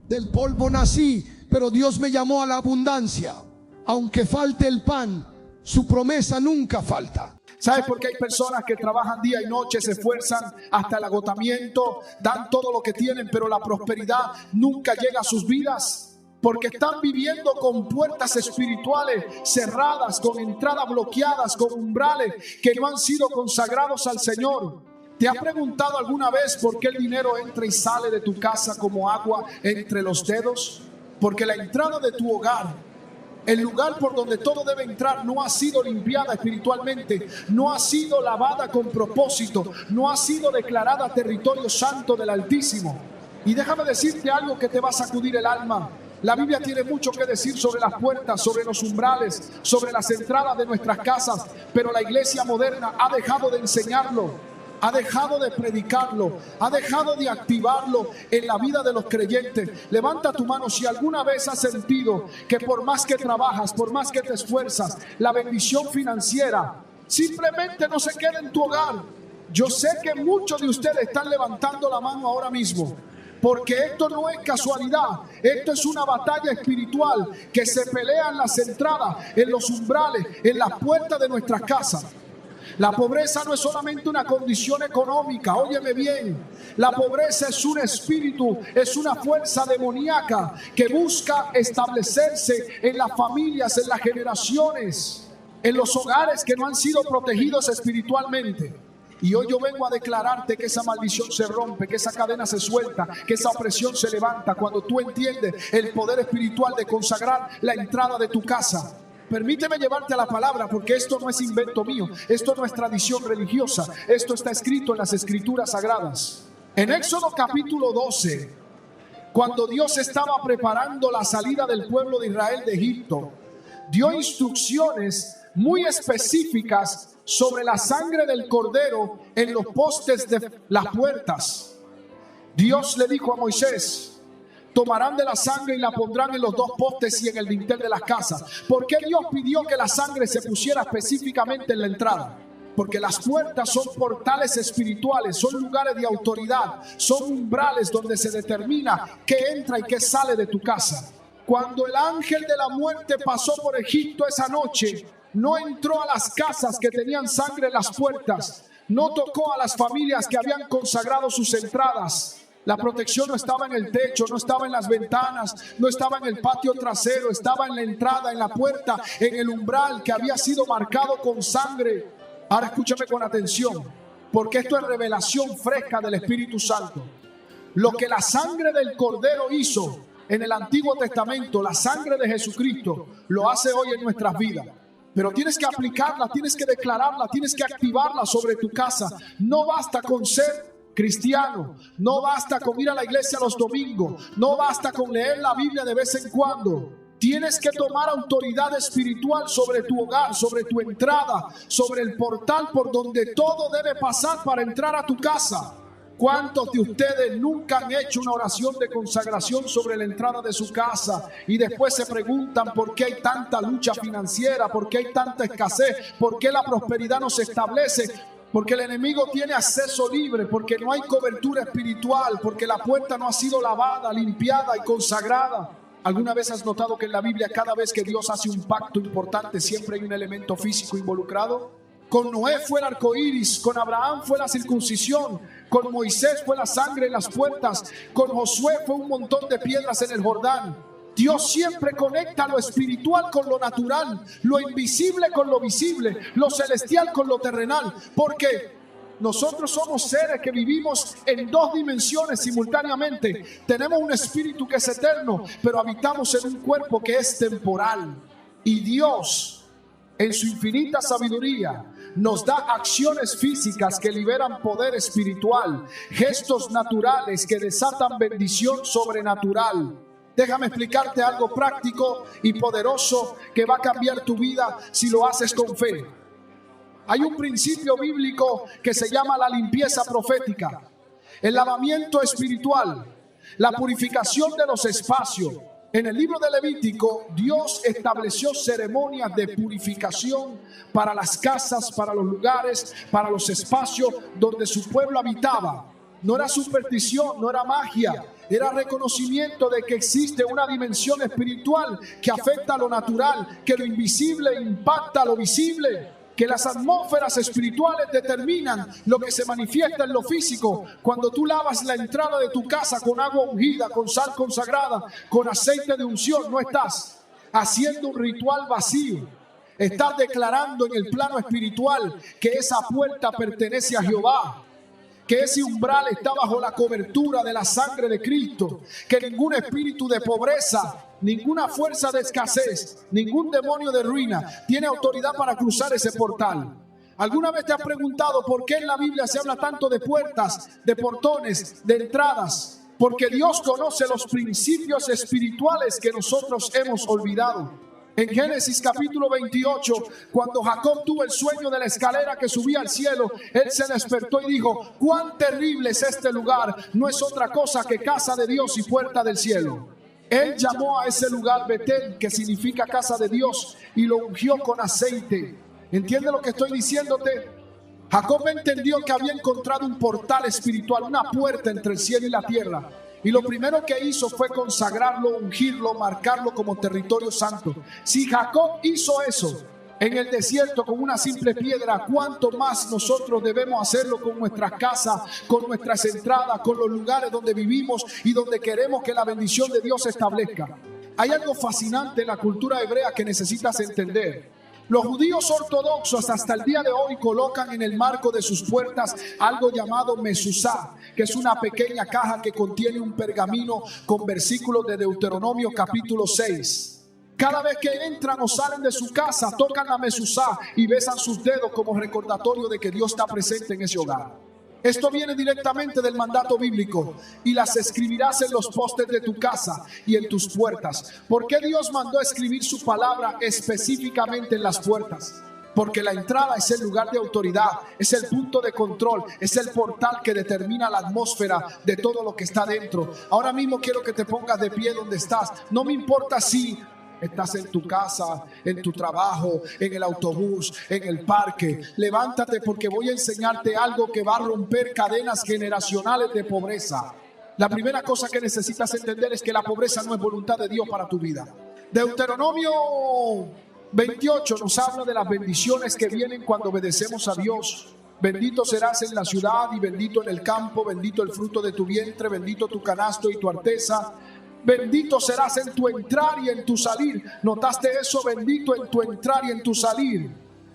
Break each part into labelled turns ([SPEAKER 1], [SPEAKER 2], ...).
[SPEAKER 1] Del polvo nací, pero Dios me llamó a la abundancia. Aunque falte el pan, su promesa nunca falta.
[SPEAKER 2] ¿Sabes por qué hay personas que trabajan día y noche, se esfuerzan hasta el agotamiento, dan todo lo que tienen, pero la prosperidad nunca llega a sus vidas? Porque están viviendo con puertas espirituales cerradas, con entradas bloqueadas, con umbrales que no han sido consagrados al Señor. ¿Te has preguntado alguna vez por qué el dinero entra y sale de tu casa como agua entre los dedos? Porque la entrada de tu hogar, el lugar por donde todo debe entrar, no ha sido limpiada espiritualmente, no ha sido lavada con propósito, no ha sido declarada territorio santo del Altísimo. Y déjame decirte algo que te va a sacudir el alma. La Biblia tiene mucho que decir sobre las puertas, sobre los umbrales, sobre las entradas de nuestras casas, pero la iglesia moderna ha dejado de enseñarlo. Ha dejado de predicarlo, ha dejado de activarlo en la vida de los creyentes. Levanta tu mano si alguna vez has sentido que por más que trabajas, por más que te esfuerzas, la bendición financiera simplemente no se queda en tu hogar. Yo sé que muchos de ustedes están levantando la mano ahora mismo, porque esto no es casualidad, esto es una batalla espiritual que se pelea en las entradas, en los umbrales, en las puertas de nuestras casas. La pobreza no es solamente una condición económica, óyeme bien. La pobreza es un espíritu, es una fuerza demoníaca que busca establecerse en las familias, en las generaciones, en los hogares que no han sido protegidos espiritualmente. Y hoy yo vengo a declararte que esa maldición se rompe, que esa cadena se suelta, que esa opresión se levanta cuando tú entiendes el poder espiritual de consagrar la entrada de tu casa. Permíteme llevarte a la palabra, porque esto no es invento mío, esto no es tradición religiosa, esto está escrito en las escrituras sagradas. En Éxodo capítulo 12, cuando Dios estaba preparando la salida del pueblo de Israel de Egipto, dio instrucciones muy específicas sobre la sangre del cordero en los postes de las puertas. Dios le dijo a Moisés: tomarán de la sangre y la pondrán en los dos postes y en el dintel de las casas. ¿Por qué Dios pidió que la sangre se pusiera específicamente en la entrada? Porque las puertas son portales espirituales, son lugares de autoridad, son umbrales donde se determina qué entra y qué sale de tu casa. Cuando el ángel de la muerte pasó por Egipto esa noche, no entró a las casas que tenían sangre en las puertas, no tocó a las familias que habían consagrado sus entradas. La protección no estaba en el techo, no estaba en las ventanas, no estaba en el patio trasero, estaba en la entrada, en la puerta, en el umbral que había sido marcado con sangre. Ahora escúchame con atención, porque esto es revelación fresca del Espíritu Santo. Lo que la sangre del Cordero hizo en el Antiguo Testamento, la sangre de Jesucristo, lo hace hoy en nuestras vidas. Pero tienes que aplicarla, tienes que declararla, tienes que activarla sobre tu casa. No basta con ser cristiano, no basta con ir a la iglesia los domingos, no basta con leer la Biblia de vez en cuando. Tienes que tomar autoridad espiritual sobre tu hogar, sobre tu entrada, sobre el portal por donde todo debe pasar para entrar a tu casa. ¿Cuántos de ustedes nunca han hecho una oración de consagración sobre la entrada de su casa y después se preguntan por qué hay tanta lucha financiera, por qué hay tanta escasez, por qué la prosperidad no se establece? Porque el enemigo tiene acceso libre, porque no hay cobertura espiritual, porque la puerta no ha sido lavada, limpiada y consagrada. ¿Alguna vez has notado que en la Biblia cada vez que Dios hace un pacto importante siempre hay un elemento físico involucrado? Con Noé fue el arco iris, con Abraham fue la circuncisión, con Moisés fue la sangre en las puertas, con Josué fue un montón de piedras en el Jordán. Dios siempre conecta lo espiritual con lo natural, lo invisible con lo visible, lo celestial con lo terrenal, porque nosotros somos seres que vivimos en dos dimensiones simultáneamente. Tenemos un espíritu que es eterno, pero habitamos en un cuerpo que es temporal. Y Dios, en su infinita sabiduría, nos da acciones físicas que liberan poder espiritual, gestos naturales que desatan bendición sobrenatural. Déjame explicarte algo práctico y poderoso que va a cambiar tu vida si lo haces con fe. Hay un principio bíblico que se llama la limpieza profética, el lavamiento espiritual, la purificación de los espacios. En el libro de Levítico, Dios estableció ceremonias de purificación para las casas, para los lugares, para los espacios donde su pueblo habitaba. No era superstición, no era magia. Era reconocimiento de que existe una dimensión espiritual que afecta a lo natural, que lo invisible impacta a lo visible, que las atmósferas espirituales determinan lo que se manifiesta en lo físico. Cuando tú lavas la entrada de tu casa con agua ungida, con sal consagrada, con aceite de unción, no estás haciendo un ritual vacío. Estás declarando en el plano espiritual que esa puerta pertenece a Jehová, que ese umbral está bajo la cobertura de la sangre de Cristo, que ningún espíritu de pobreza, ninguna fuerza de escasez, ningún demonio de ruina tiene autoridad para cruzar ese portal. ¿Alguna vez te has preguntado por qué en la Biblia se habla tanto de puertas, de portones, de entradas? Porque Dios conoce los principios espirituales que nosotros hemos olvidado. En Génesis capítulo 28, cuando Jacob tuvo el sueño de la escalera que subía al cielo, él se despertó y dijo: cuán terrible es este lugar, no es otra cosa que casa de Dios y puerta del cielo. Él llamó a ese lugar Betel, que significa casa de Dios, y lo ungió con aceite. ¿Entiendes lo que estoy diciéndote? Jacob entendió que había encontrado un portal espiritual, una puerta entre el cielo y la tierra. Y lo primero que hizo fue consagrarlo, ungirlo, marcarlo como territorio santo. Si Jacob hizo eso en el desierto con una simple piedra, ¿cuánto más nosotros debemos hacerlo con nuestras casas, con nuestras entradas, con los lugares donde vivimos y donde queremos que la bendición de Dios se establezca? Hay algo fascinante en la cultura hebrea que necesitas entender. Los judíos ortodoxos hasta el día de hoy colocan en el marco de sus puertas algo llamado mezuzá, que es una pequeña caja que contiene un pergamino con versículos de Deuteronomio capítulo 6. Cada vez que entran o salen de su casa, tocan la mezuzá y besan sus dedos como recordatorio de que Dios está presente en ese hogar. Esto viene directamente del mandato bíblico: y las escribirás en los postes de tu casa y en tus puertas. ¿Por qué Dios mandó escribir su palabra específicamente en las puertas? Porque la entrada es el lugar de autoridad, es el punto de control, es el portal que determina la atmósfera de todo lo que está dentro. Ahora mismo quiero que te pongas de pie donde estás. No me importa si estás en tu casa, en tu trabajo, en el autobús, en el parque. Levántate, porque voy a enseñarte algo que va a romper cadenas generacionales de pobreza. La primera cosa que necesitas entender es que la pobreza no es voluntad de Dios para tu vida. Deuteronomio 28 nos habla de las bendiciones que vienen cuando obedecemos a Dios. Bendito serás en la ciudad y bendito en el campo, bendito el fruto de tu vientre, bendito tu canasto y tu arteza. Bendito serás en tu entrar y en tu salir. ¿Notaste eso? Bendito en tu entrar y en tu salir.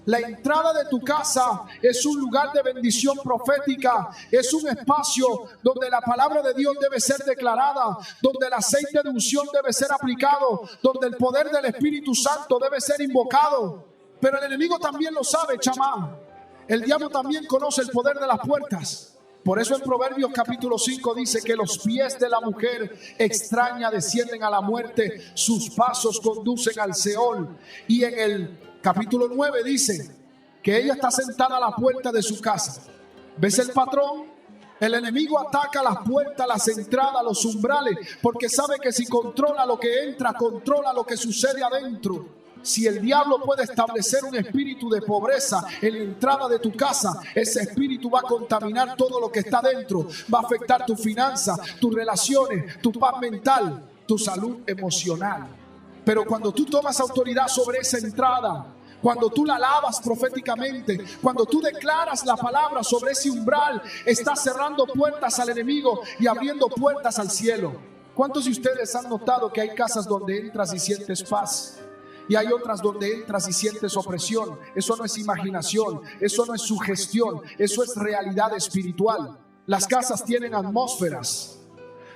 [SPEAKER 2] La entrada de tu casa es un lugar de bendición profética. Es un espacio donde la palabra de Dios debe ser declarada, donde el aceite de unción debe ser aplicado, donde el poder del Espíritu Santo debe ser invocado. Pero el enemigo también lo sabe, chamán. El diablo también conoce el poder de las puertas. Por eso en Proverbios capítulo 5 dice que los pies de la mujer extraña descienden a la muerte, sus pasos conducen al Seol. Y en el capítulo 9 dice que ella está sentada a la puerta de su casa. ¿Ves el patrón? El enemigo ataca las puertas, las entradas, los umbrales, porque sabe que si controla lo que entra, controla lo que sucede adentro. Si el diablo puede establecer un espíritu de pobreza en la entrada de tu casa, ese espíritu va a contaminar todo lo que está dentro. Va a afectar tu finanzas, tus relaciones, tu paz mental, tu salud emocional. Pero cuando tú tomas autoridad sobre esa entrada, cuando tú la lavas proféticamente, cuando tú declaras la palabra sobre ese umbral, estás cerrando puertas al enemigo y abriendo puertas al cielo. ¿Cuántos de ustedes han notado que hay casas donde entras y sientes paz? Y hay otras donde entras y sientes opresión? Eso no es imaginación, eso no es sugestión, eso es realidad espiritual. Las casas tienen atmósferas,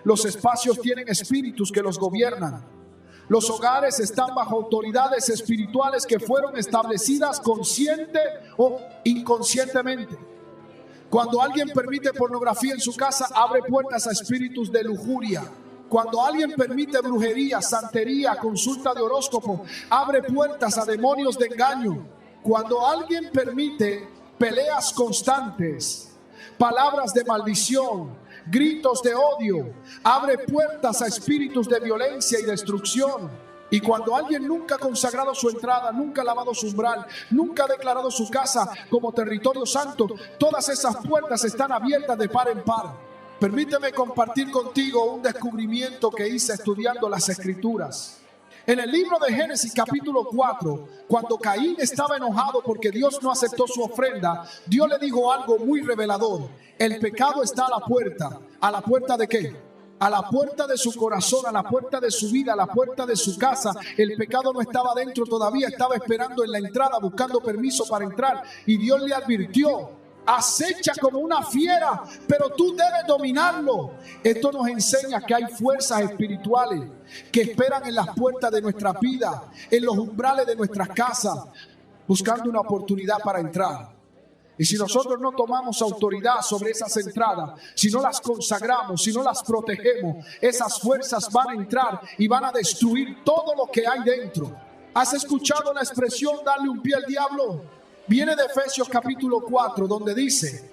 [SPEAKER 2] los espacios tienen espíritus que los gobiernan. Los hogares están bajo autoridades espirituales que fueron establecidas consciente o inconscientemente. Cuando alguien permite pornografía en su casa, abre puertas a espíritus de lujuria. Cuando alguien permite brujería, santería, consulta de horóscopo, abre puertas a demonios de engaño. Cuando alguien permite peleas constantes, palabras de maldición, gritos de odio, abre puertas a espíritus de violencia y destrucción. Y cuando alguien nunca ha consagrado su entrada, nunca ha lavado su umbral, nunca ha declarado su casa como territorio santo, todas esas puertas están abiertas de par en par. Permíteme compartir contigo un descubrimiento que hice estudiando las Escrituras. En el libro de Génesis capítulo 4, cuando Caín estaba enojado porque Dios no aceptó su ofrenda, Dios le dijo algo muy revelador. El pecado está a la puerta. ¿A la puerta de qué? A la puerta de su corazón, a la puerta de su vida, a la puerta de su casa. El pecado no estaba dentro todavía, estaba esperando en la entrada, buscando permiso para entrar. Y Dios le advirtió: acecha como una fiera, pero tú debes dominarlo. Esto nos enseña que hay fuerzas espirituales que esperan en las puertas de nuestra vida, en los umbrales de nuestras casas, buscando una oportunidad para entrar. Y si nosotros no tomamos autoridad sobre esas entradas, si no las consagramos, si no las protegemos, esas fuerzas van a entrar y van a destruir todo lo que hay dentro. ¿Has escuchado la expresión darle un pie al diablo? Viene de Efesios capítulo 4, donde dice: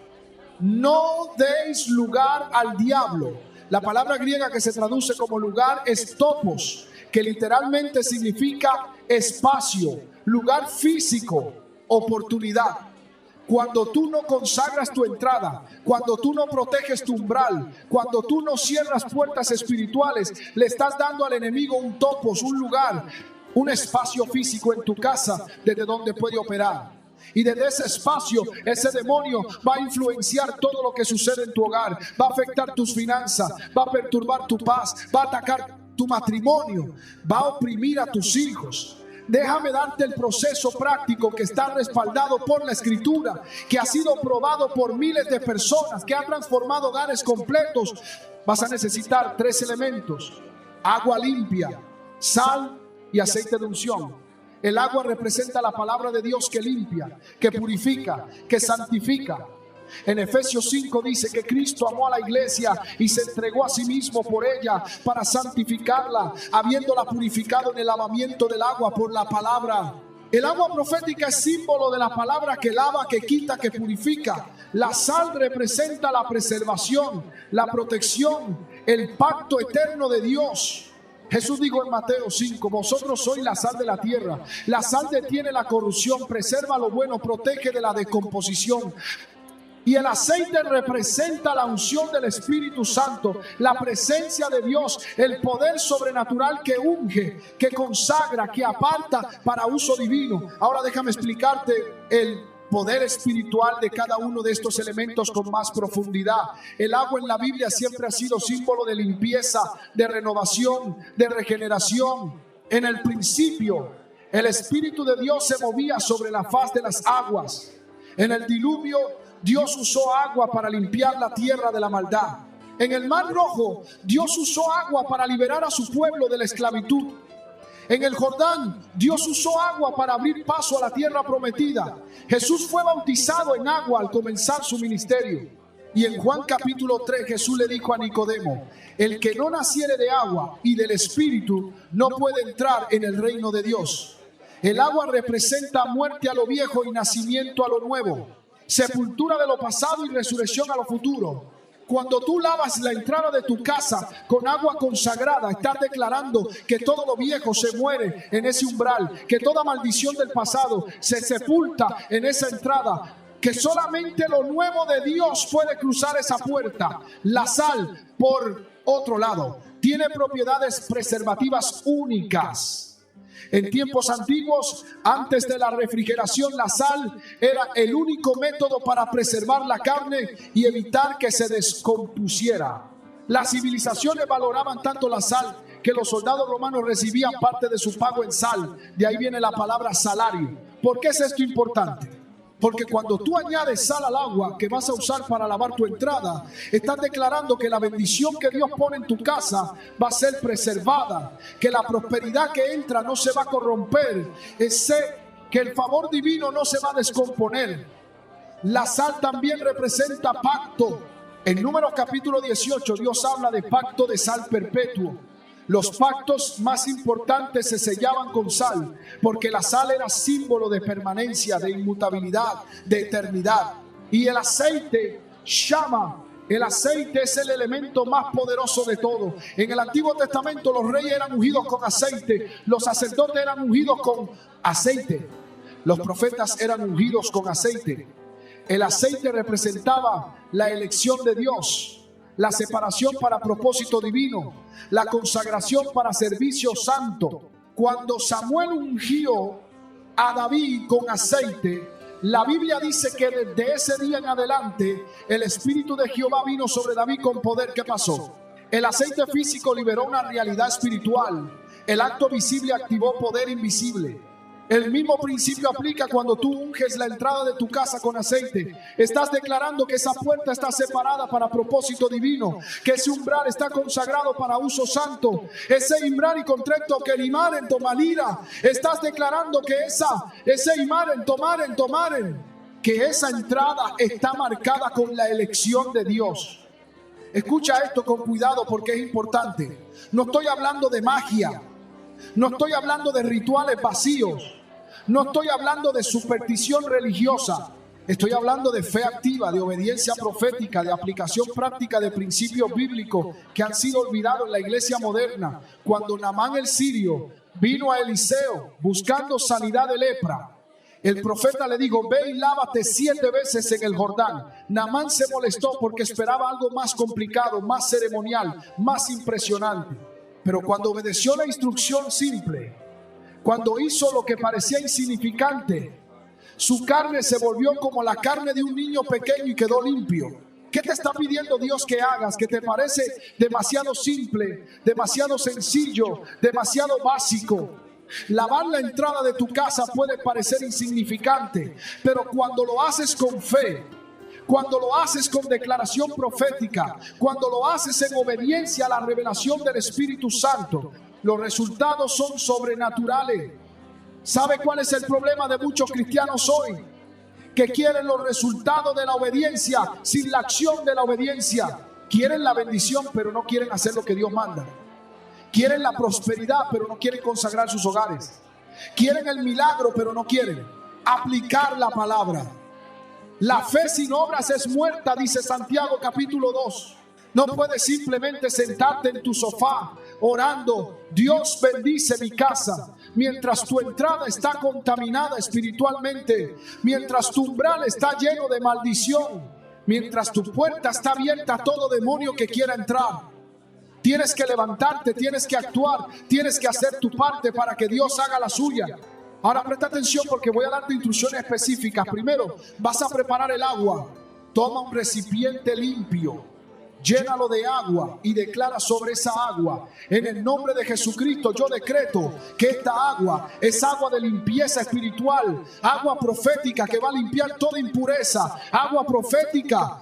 [SPEAKER 2] no deis lugar al diablo. La palabra griega que se traduce como lugar es topos, que literalmente significa espacio, lugar físico, oportunidad. Cuando tú no consagras tu entrada, cuando tú no proteges tu umbral, cuando tú no cierras puertas espirituales, le estás dando al enemigo un topos, un lugar, un espacio físico en tu casa desde donde puede operar. Y desde ese espacio, ese demonio va a influenciar todo lo que sucede en tu hogar, va a afectar tus finanzas, va a perturbar tu paz, va a atacar tu matrimonio, va a oprimir a tus hijos. Déjame darte el proceso práctico que está respaldado por la Escritura, que ha sido probado por miles de personas, que ha transformado hogares completos. Vas a necesitar 3 elementos: agua limpia, sal y aceite de unción. El agua representa la palabra de Dios que limpia, que purifica, que santifica. En Efesios 5 dice que Cristo amó a la iglesia y se entregó a sí mismo por ella para santificarla, habiéndola purificado en el lavamiento del agua por la palabra. El agua profética es símbolo de la palabra que lava, que quita, que purifica. La sal representa la preservación, la protección, el pacto eterno de Dios. Jesús dijo en Mateo 5: vosotros sois la sal de la tierra. La sal detiene la corrupción, preserva lo bueno, protege de la descomposición. Y el aceite representa la unción del Espíritu Santo, la presencia de Dios, el poder sobrenatural que unge, que consagra, que aparta para uso divino. Ahora déjame explicarte el poder espiritual de cada uno de estos elementos con más profundidad. El agua en la Biblia siempre ha sido símbolo de limpieza, de renovación, de regeneración. En el principio, el Espíritu de Dios se movía sobre la faz de las aguas. En el diluvio, Dios usó agua para limpiar la tierra de la maldad. En el Mar Rojo, Dios usó agua para liberar a su pueblo de la esclavitud. En el Jordán, Dios usó agua para abrir paso a la tierra prometida. Jesús fue bautizado en agua al comenzar su ministerio. Y en Juan capítulo 3, Jesús le dijo a Nicodemo: el que no naciere de agua y del Espíritu no puede entrar en el reino de Dios. El agua representa muerte a lo viejo y nacimiento a lo nuevo, sepultura de lo pasado y resurrección a lo futuro. Cuando tú lavas la entrada de tu casa con agua consagrada, estás declarando que todo lo viejo se muere en ese umbral, que toda maldición del pasado se sepulta en esa entrada, que solamente lo nuevo de Dios puede cruzar esa puerta. La sal, por otro lado, tiene propiedades preservativas únicas. En tiempos antiguos, antes de la refrigeración, la sal era el único método para preservar la carne y evitar que se descompusiera. Las civilizaciones valoraban tanto la sal que los soldados romanos recibían parte de su pago en sal. De ahí viene la palabra salario. ¿Por qué es esto importante? Porque cuando tú añades sal al agua que vas a usar para lavar tu entrada, estás declarando que la bendición que Dios pone en tu casa va a ser preservada, que la prosperidad que entra no se va a corromper, que el favor divino no se va a descomponer. La sal también representa pacto. En Números capítulo 18, Dios habla de pacto de sal perpetuo. Los pactos más importantes se sellaban con sal, porque la sal era símbolo de permanencia, de inmutabilidad, de eternidad. Y el aceite, Shama, el aceite es el elemento más poderoso de todo. En el Antiguo Testamento los reyes eran ungidos con aceite, los sacerdotes eran ungidos con aceite, los profetas eran ungidos con aceite. El aceite representaba la elección de Dios. la separación para propósito divino, la consagración para servicio santo. Cuando Samuel ungió a David con aceite, la Biblia dice que desde ese día en adelante el Espíritu de Jehová vino sobre David con poder. ¿Qué pasó? El aceite físico liberó una realidad espiritual. El acto visible activó poder invisible. El mismo principio aplica cuando tú unges la entrada de tu casa con aceite. Estás declarando que esa puerta está separada para propósito divino, que ese umbral está consagrado para uso santo. Ese imbral y contrecto que limaren tomalira. Estás declarando que ese imaren tomaren, que esa entrada está marcada con la elección de Dios. Escucha esto con cuidado porque es importante. No estoy hablando de magia. No estoy hablando de rituales vacíos. No estoy hablando de superstición religiosa. Estoy hablando de fe activa, de obediencia profética, de aplicación práctica de principios bíblicos que han sido olvidados en la iglesia moderna. Cuando Naamán el sirio vino a Eliseo buscando sanidad de lepra, el profeta le dijo: ve y lávate 7 veces en el Jordán. Naamán se molestó porque esperaba algo más complicado, más ceremonial, más impresionante. Pero cuando obedeció la instrucción simple, cuando hizo lo que parecía insignificante, su carne se volvió como la carne de un niño pequeño y quedó limpio. ¿Qué te está pidiendo Dios que hagas? Que te parece demasiado simple, demasiado sencillo, demasiado básico. Lavar la entrada de tu casa puede parecer insignificante, pero cuando lo haces con fe, cuando lo haces con declaración profética, cuando lo haces en obediencia a la revelación del Espíritu Santo, los resultados son sobrenaturales. ¿Sabe cuál es el problema de muchos cristianos hoy? Que quieren los resultados de la obediencia sin la acción de la obediencia. Quieren la bendición, pero no quieren hacer lo que Dios manda. Quieren la prosperidad, pero no quieren consagrar sus hogares. Quieren el milagro, pero no quieren aplicar la palabra. La fe sin obras es muerta, dice Santiago capítulo 2. No puedes simplemente sentarte en tu sofá orando: Dios bendice mi casa, mientras tu entrada está contaminada espiritualmente, mientras tu umbral está lleno de maldición, mientras tu puerta está abierta a todo demonio que quiera entrar. Tienes que levantarte, tienes que actuar, tienes que hacer tu parte para que Dios haga la suya. Ahora presta atención porque voy a darte instrucciones específicas. Primero, vas a preparar el agua. Toma un recipiente limpio, llénalo de agua y declara sobre esa agua: en el nombre de Jesucristo yo decreto que esta agua es agua de limpieza espiritual, agua profética que va a limpiar toda impureza, agua profética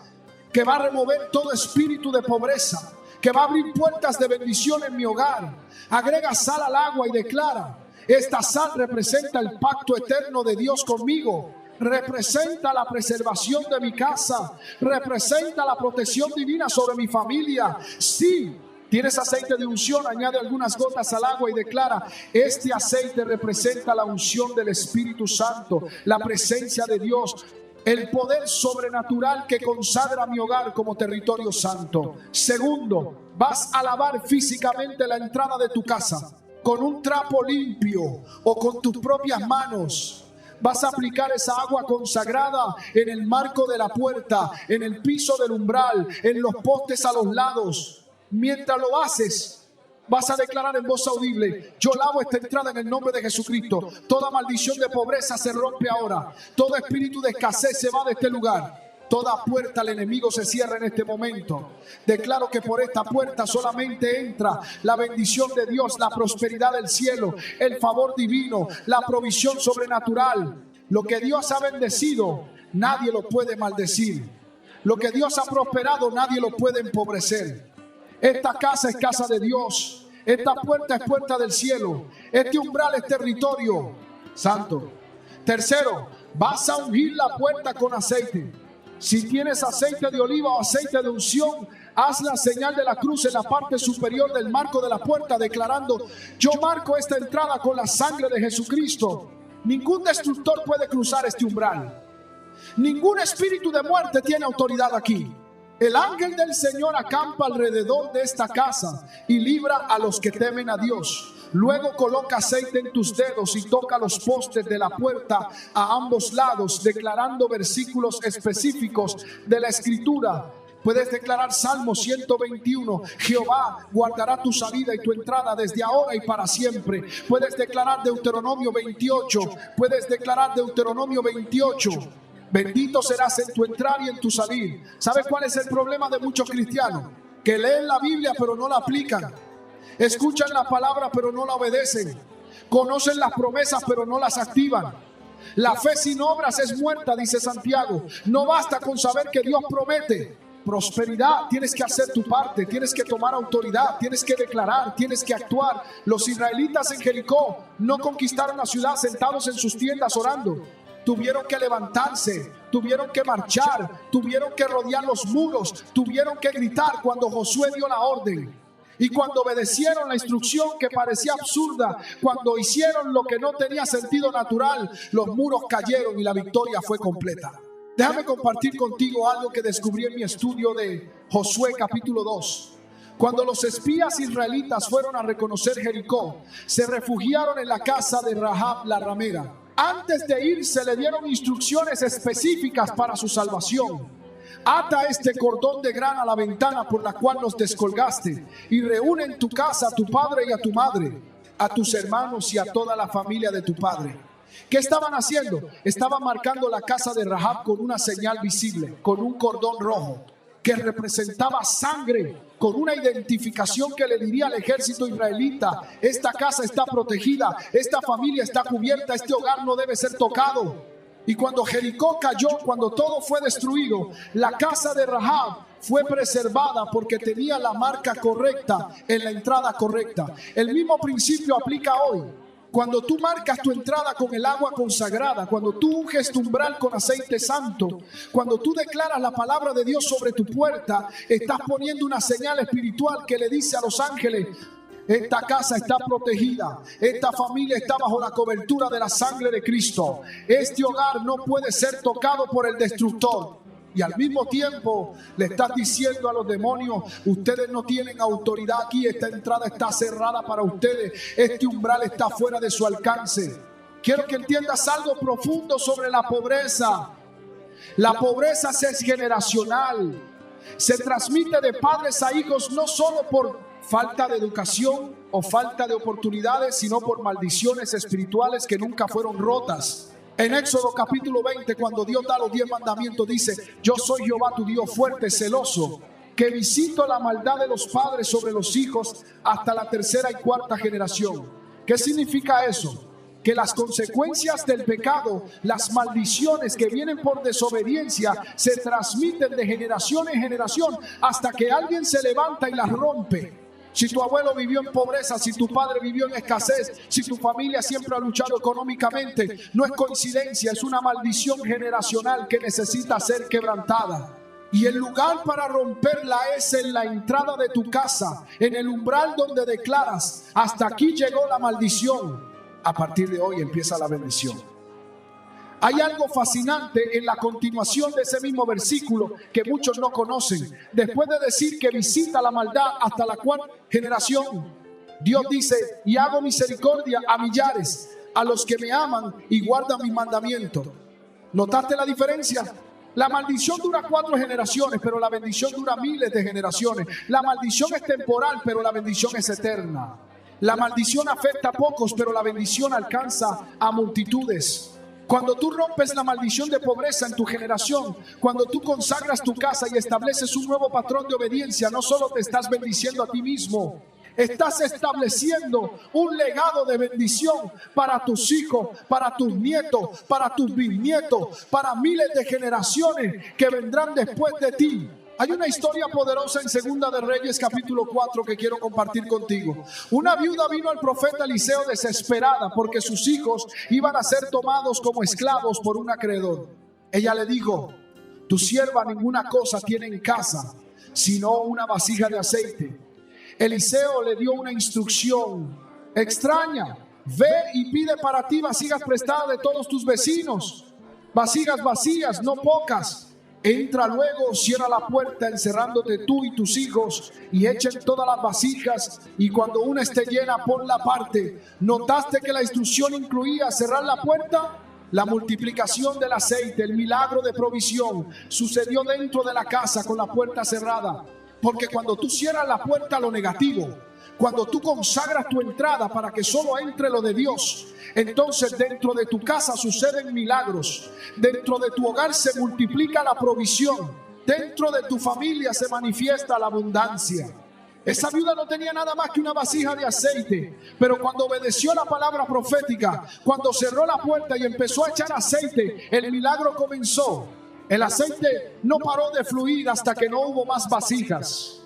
[SPEAKER 2] que va a remover todo espíritu de pobreza, que va a abrir puertas de bendición en mi hogar. Agrega sal al agua y declara: esta sal representa el pacto eterno de Dios conmigo. Representa la preservación de mi casa. Representa la protección divina sobre mi familia. Sí, tienes aceite de unción, añade algunas gotas al agua y declara: este aceite representa la unción del Espíritu Santo, la presencia de Dios, el poder sobrenatural que consagra mi hogar como territorio santo. Segundo, vas a lavar físicamente la entrada de tu casa con un trapo limpio o con tus propias manos. Vas a aplicar esa agua consagrada en el marco de la puerta, en el piso del umbral, en los postes a los lados. Mientras lo haces, vas a declarar en voz audible: yo lavo esta entrada en el nombre de Jesucristo. Toda maldición de pobreza se rompe ahora. Todo espíritu de escasez se va de este lugar. Toda puerta al enemigo se cierra en este momento. Declaro que por esta puerta solamente entra la bendición de Dios, la prosperidad del cielo, el favor divino, la provisión sobrenatural. Lo que Dios ha bendecido, nadie lo puede maldecir. Lo que Dios ha prosperado, nadie lo puede empobrecer. Esta casa es casa de Dios. Esta puerta es puerta del cielo. Este umbral es territorio santo. Tercero, vas a ungir la puerta con aceite. Si tienes aceite de oliva o aceite de unción, haz la señal de la cruz en la parte superior del marco de la puerta, declarando: yo marco esta entrada con la sangre de Jesucristo. Ningún destructor puede cruzar este umbral. Ningún espíritu de muerte tiene autoridad aquí. El ángel del Señor acampa alrededor de esta casa y libra a los que temen a Dios. Luego coloca aceite en tus dedos y toca los postes de la puerta a ambos lados, declarando versículos específicos de la Escritura Puedes declarar Salmo 121, Jehová guardará tu salida y tu entrada desde ahora y para siempre. Puedes declarar Deuteronomio 28, puedes declarar Deuteronomio 28. Bendito serás en tu entrar y en tu salir. ¿Sabe cuál es el problema de muchos cristianos? Que leen la Biblia pero no la aplican. Escuchan la palabra pero no la obedecen. Conocen las promesas pero no las activan. La fe sin obras es muerta, dice Santiago. No basta con saber que Dios promete prosperidad, tienes que hacer tu parte, tienes que tomar autoridad, tienes que declarar, tienes que actuar. Los israelitas en Jericó no conquistaron la ciudad sentados en sus tiendas orando. Tuvieron que levantarse, tuvieron que marchar, tuvieron que rodear los muros, tuvieron que gritar cuando Josué dio la orden. Y cuando obedecieron la instrucción que parecía absurda, cuando hicieron lo que no tenía sentido natural, los muros cayeron y la victoria fue completa. Déjame compartir contigo algo que descubrí en mi estudio de Josué capítulo 2. Cuando los espías israelitas fueron a reconocer Jericó, se refugiaron en la casa de Rahab la ramera. Antes de irse le dieron instrucciones específicas para su salvación. Ata este cordón de grana a la ventana por la cual nos descolgaste y reúne en tu casa a tu padre y a tu madre, a tus hermanos y a toda la familia de tu padre. ¿Qué estaban haciendo? Estaban marcando la casa de Rahab con una señal visible, con un cordón rojo que representaba sangre, con una identificación que le diría al ejército israelita: esta casa está protegida, esta familia está cubierta, este hogar no debe ser tocado. Y cuando Jericó cayó, cuando todo fue destruido, la casa de Rahab fue preservada porque tenía la marca correcta en la entrada correcta. El mismo principio aplica hoy. Cuando tú marcas tu entrada con el agua consagrada, cuando tú unges tu umbral con aceite santo, cuando tú declaras la palabra de Dios sobre tu puerta, estás poniendo una señal espiritual que le dice a los ángeles: esta casa está protegida, esta familia está bajo la cobertura de la sangre de Cristo, este hogar no puede ser tocado por el destructor. Y al mismo tiempo le estás diciendo a los demonios: ustedes no tienen autoridad aquí, esta entrada está cerrada para ustedes, este umbral está fuera de su alcance. Quiero que entiendas algo profundo sobre la pobreza. La pobreza es generacional, se transmite de padres a hijos, no solo por falta de educación o falta de oportunidades, sino por maldiciones espirituales que nunca fueron rotas. En Éxodo capítulo 20, cuando Dios da los 10 mandamientos, dice: yo soy Jehová tu Dios fuerte, celoso, que visito la maldad de los padres sobre los hijos hasta la tercera y cuarta generación. ¿Qué significa eso? Que las consecuencias del pecado, las maldiciones que vienen por desobediencia, se transmiten de generación en generación hasta que alguien se levanta y las rompe. Si tu abuelo vivió en pobreza, si tu padre vivió en escasez, si tu familia siempre ha luchado económicamente, no es coincidencia, es una maldición generacional que necesita ser quebrantada. Y el lugar para romperla es en la entrada de tu casa, en el umbral donde declaras: hasta aquí llegó la maldición, a partir de hoy empieza la bendición. Hay algo fascinante en la continuación de ese mismo versículo que muchos no conocen. Después de decir que visita la maldad hasta la cuarta generación, Dios dice: y hago misericordia a millares, a los que me aman y guardan mis mandamientos. ¿Notaste la diferencia? La maldición dura 4 generaciones, pero la bendición dura miles de generaciones. La maldición es temporal, pero la bendición es eterna. La maldición afecta a pocos, pero la bendición alcanza a multitudes. Cuando tú rompes la maldición de pobreza en tu generación, cuando tú consagras tu casa y estableces un nuevo patrón de obediencia, no solo te estás bendiciendo a ti mismo, estás estableciendo un legado de bendición para tus hijos, para tus nietos, para tus bisnietos, para miles de generaciones que vendrán después de ti. Hay una historia poderosa en Segunda de Reyes capítulo 4 que quiero compartir contigo. Una viuda vino al profeta Eliseo desesperada porque sus hijos iban a ser tomados como esclavos por un acreedor. Ella le dijo: tu sierva ninguna cosa tiene en casa, sino una vasija de aceite. Eliseo le dio una instrucción extraña: ve y pide para ti vasijas prestadas de todos tus vecinos, vasijas vacías, no pocas. Entra luego, cierra la puerta, encerrándote tú y tus hijos, y echen todas las vasijas, y cuando una esté llena, ponla aparte. ¿Notaste que la instrucción incluía cerrar la puerta? La multiplicación del aceite, el milagro de provisión, sucedió dentro de la casa con la puerta cerrada. Porque cuando tú cierras la puerta a lo negativo, cuando tú consagras tu entrada para que solo entre lo de Dios, entonces dentro de tu casa suceden milagros. Dentro de tu hogar se multiplica la provisión. Dentro de tu familia se manifiesta la abundancia. Esa viuda no tenía nada más que una vasija de aceite, pero cuando obedeció la palabra profética, cuando cerró la puerta y empezó a echar aceite, el milagro comenzó. El aceite no paró de fluir hasta que no hubo más vasijas.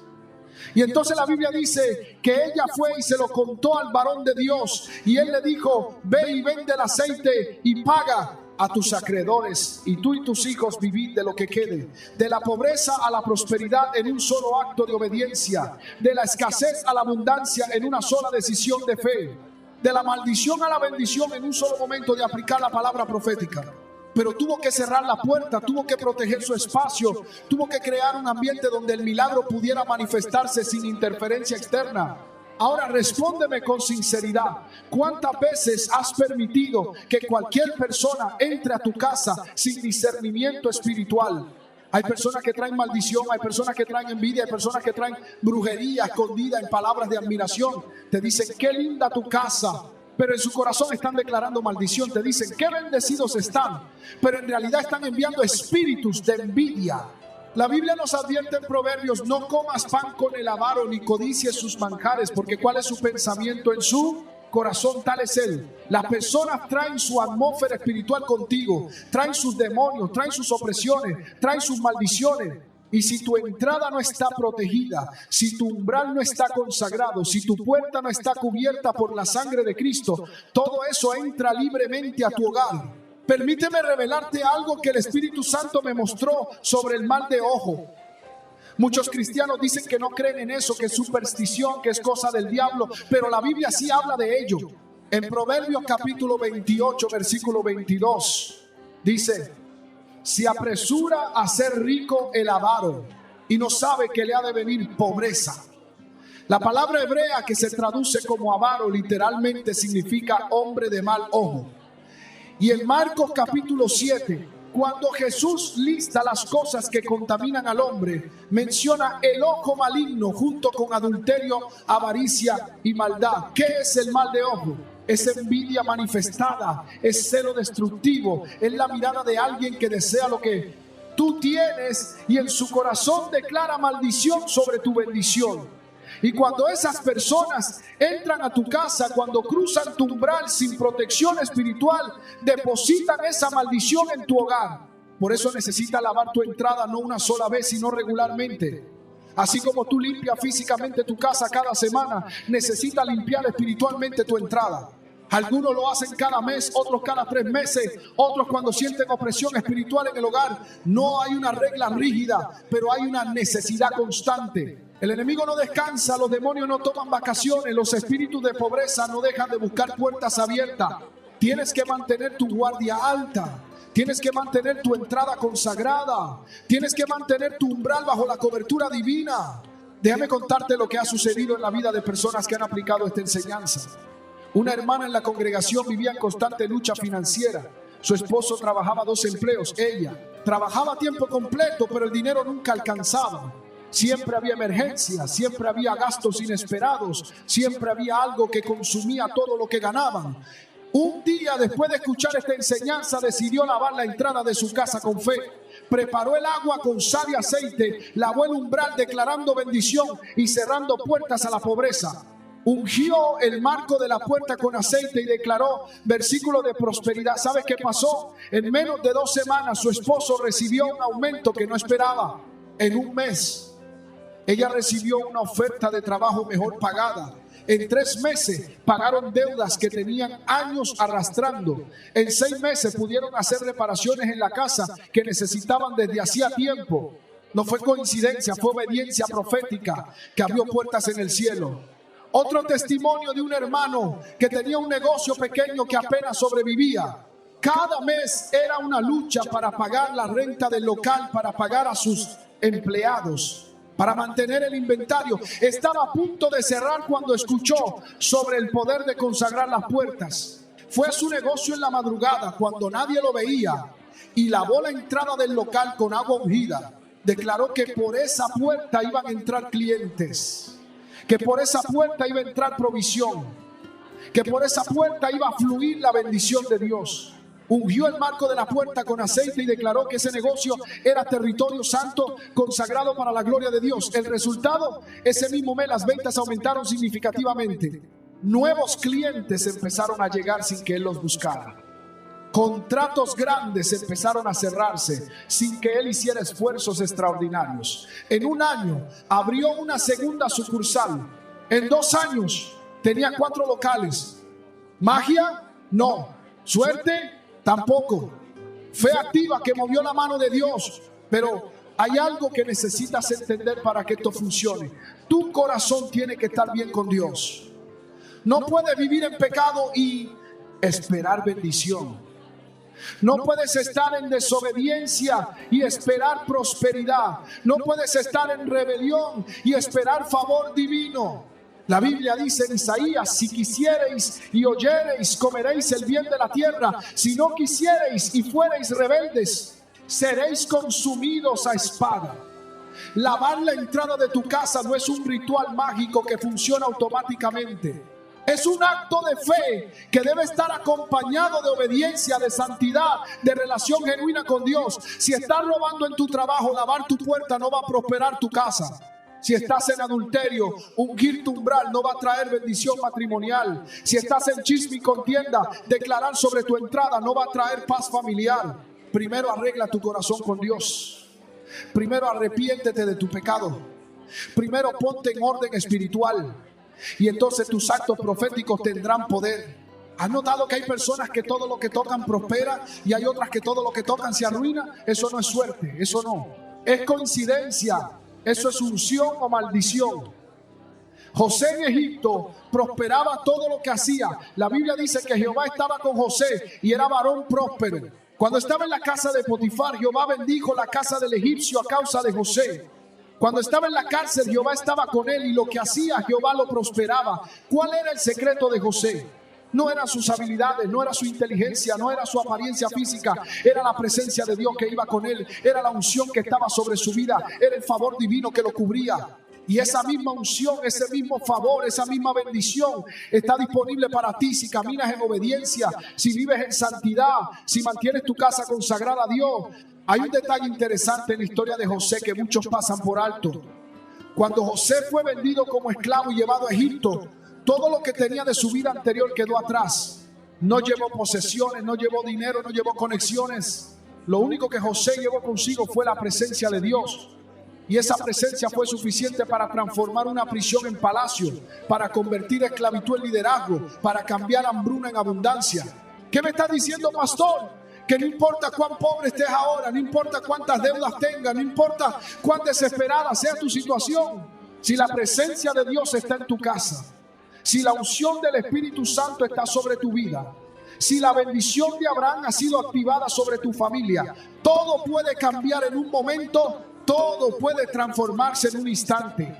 [SPEAKER 2] Y entonces la Biblia dice que ella fue y se lo contó al varón de Dios, y él le dijo: ve y vende el aceite y paga a tus acreedores, y tú y tus hijos vivid de lo que quede. De la pobreza a la prosperidad en un solo acto de obediencia, de la escasez a la abundancia en una sola decisión de fe, de la maldición a la bendición en un solo momento de aplicar la palabra profética. Pero tuvo que cerrar la puerta, tuvo que proteger su espacio, tuvo que crear un ambiente donde el milagro pudiera manifestarse sin interferencia externa. Ahora respóndeme con sinceridad: ¿cuántas veces has permitido que cualquier persona entre a tu casa sin discernimiento espiritual? Hay personas que traen maldición, hay personas que traen envidia, hay personas que traen brujería escondida en palabras de admiración. Te dicen: qué linda tu casa, pero en su corazón están declarando maldición. Te dicen: qué bendecidos están, pero en realidad están enviando espíritus de envidia. La Biblia nos advierte en Proverbios: no comas pan con el avaro, ni codicies sus manjares, porque cuál es su pensamiento en su corazón, tal es él. Las personas traen su atmósfera espiritual contigo, traen sus demonios, traen sus opresiones, traen sus maldiciones. Y si tu entrada no está protegida, si tu umbral no está consagrado, si tu puerta no está cubierta por la sangre de Cristo, todo eso entra libremente a tu hogar. Permíteme revelarte algo que el Espíritu Santo me mostró sobre el mal de ojo. Muchos cristianos dicen que no creen en eso, que es superstición, que es cosa del diablo, pero la Biblia sí habla de ello. En Proverbios capítulo 28, versículo 22, dice: se apresura a ser rico el avaro y no sabe que le ha de venir pobreza. La palabra hebrea que se traduce como avaro literalmente significa hombre de mal ojo. Y en Marcos capítulo 7, cuando Jesús lista las cosas que contaminan al hombre, menciona el ojo maligno junto con adulterio, avaricia y maldad. ¿Qué es el mal de ojo? Es envidia manifestada, es celo destructivo, es la mirada de alguien que desea lo que tú tienes y en su corazón declara maldición sobre tu bendición. Y cuando esas personas entran a tu casa, cuando cruzan tu umbral sin protección espiritual, depositan esa maldición en tu hogar. Por eso necesitas lavar tu entrada no una sola vez, sino regularmente. Así como tú limpias físicamente tu casa cada semana, necesitas limpiar espiritualmente tu entrada. Algunos lo hacen cada mes, otros cada 3 meses, otros cuando sienten opresión espiritual en el hogar. No hay una regla rígida, pero hay una necesidad constante. El enemigo no descansa, los demonios no toman vacaciones, los espíritus de pobreza no dejan de buscar puertas abiertas. Tienes que mantener tu guardia alta, tienes que mantener tu entrada consagrada, tienes que mantener tu umbral bajo la cobertura divina. Déjame contarte lo que ha sucedido en la vida de personas que han aplicado esta enseñanza. Una hermana en la congregación vivía en constante lucha financiera. Su esposo trabajaba 2 empleos, ella trabajaba a tiempo completo, pero el dinero nunca alcanzaba. Siempre había emergencias, siempre había gastos inesperados, siempre había algo que consumía todo lo que ganaban. Un día, después de escuchar esta enseñanza, decidió lavar la entrada de su casa con fe. Preparó el agua con sal y aceite, lavó el umbral declarando bendición y cerrando puertas a la pobreza. Ungió el marco de la puerta con aceite y declaró versículo de prosperidad. ¿Sabes qué pasó? En menos de 2 semanas su esposo recibió un aumento que no esperaba. En un mes ella recibió una oferta de trabajo mejor pagada. En 3 meses pagaron deudas que tenían años arrastrando. En 6 meses pudieron hacer reparaciones en la casa que necesitaban desde hacía tiempo. No fue coincidencia, fue obediencia profética que abrió puertas en el cielo. Otro testimonio de un hermano que tenía un negocio pequeño que apenas sobrevivía. Cada mes era una lucha para pagar la renta del local, para pagar a sus empleados, para mantener el inventario. Estaba a punto de cerrar cuando escuchó sobre el poder de consagrar las puertas. Fue a su negocio en la madrugada cuando nadie lo veía y lavó la entrada del local con agua ungida. Declaró que por esa puerta iban a entrar clientes, que por esa puerta iba a entrar provisión, que por esa puerta iba a fluir la bendición de Dios. Ungió el marco de la puerta con aceite y declaró que ese negocio era territorio santo, consagrado para la gloria de Dios. El resultado, ese mismo mes las ventas aumentaron significativamente. Nuevos clientes empezaron a llegar sin que él los buscara. Contratos grandes empezaron a cerrarse sin que él hiciera esfuerzos extraordinarios. En un año abrió una segunda sucursal. En 2 años tenía 4 locales. ¿Magia? No. ¿Suerte? Tampoco. Fe activa que movió la mano de Dios. Pero hay algo que necesitas entender para que esto funcione. Tu corazón tiene que estar bien con Dios. No puedes vivir en pecado y esperar bendición. No puedes estar en desobediencia y esperar prosperidad. No puedes estar en rebelión y esperar favor divino. La Biblia dice en Isaías: si quisiereis y oyereis, comeréis el bien de la tierra. Si no quisiereis y fuereis rebeldes, seréis consumidos a espada. Lavar la entrada de tu casa no es un ritual mágico que funciona automáticamente. Es un acto de fe que debe estar acompañado de obediencia, de santidad, de relación genuina con Dios. Si estás robando en tu trabajo, lavar tu puerta no va a prosperar tu casa. Si estás en adulterio, ungir tu umbral no va a traer bendición matrimonial. Si estás en chisme y contienda, declarar sobre tu entrada no va a traer paz familiar. Primero arregla tu corazón con Dios. Primero arrepiéntete de tu pecado. Primero ponte en orden espiritual. Y entonces tus actos proféticos tendrán poder. ¿Has notado que hay personas que todo lo que tocan prospera y hay otras que todo lo que tocan se arruina? Eso no es suerte, eso no. Es coincidencia, eso es unción o maldición. José en Egipto prosperaba todo lo que hacía. La Biblia dice que Jehová estaba con José y era varón próspero. Cuando estaba en la casa de Potifar, Jehová bendijo la casa del egipcio a causa de José. Cuando estaba en la cárcel, Jehová estaba con él y lo que hacía, Jehová lo prosperaba. ¿Cuál era el secreto de José? No eran sus habilidades, no era su inteligencia, no era su apariencia física. Era la presencia de Dios que iba con él. Era la unción que estaba sobre su vida. Era el favor divino que lo cubría. Y esa misma unción, ese mismo favor, esa misma bendición está disponible para ti si caminas en obediencia, si vives en santidad, si mantienes tu casa consagrada a Dios. Hay un detalle interesante en la historia de José que muchos pasan por alto. Cuando José fue vendido como esclavo y llevado a Egipto, todo lo que tenía de su vida anterior quedó atrás. No llevó posesiones, no llevó dinero, no llevó conexiones. Lo único que José llevó consigo fue la presencia de Dios. Y esa presencia fue suficiente para transformar una prisión en palacio, para convertir esclavitud en liderazgo, para cambiar hambruna en abundancia. ¿Qué me está diciendo, pastor? Que no importa cuán pobre estés ahora, no importa cuántas deudas tengas, no importa cuán desesperada sea tu situación. Si la presencia de Dios está en tu casa, si la unción del Espíritu Santo está sobre tu vida, si la bendición de Abraham ha sido activada sobre tu familia, todo puede cambiar en un momento, todo puede transformarse en un instante,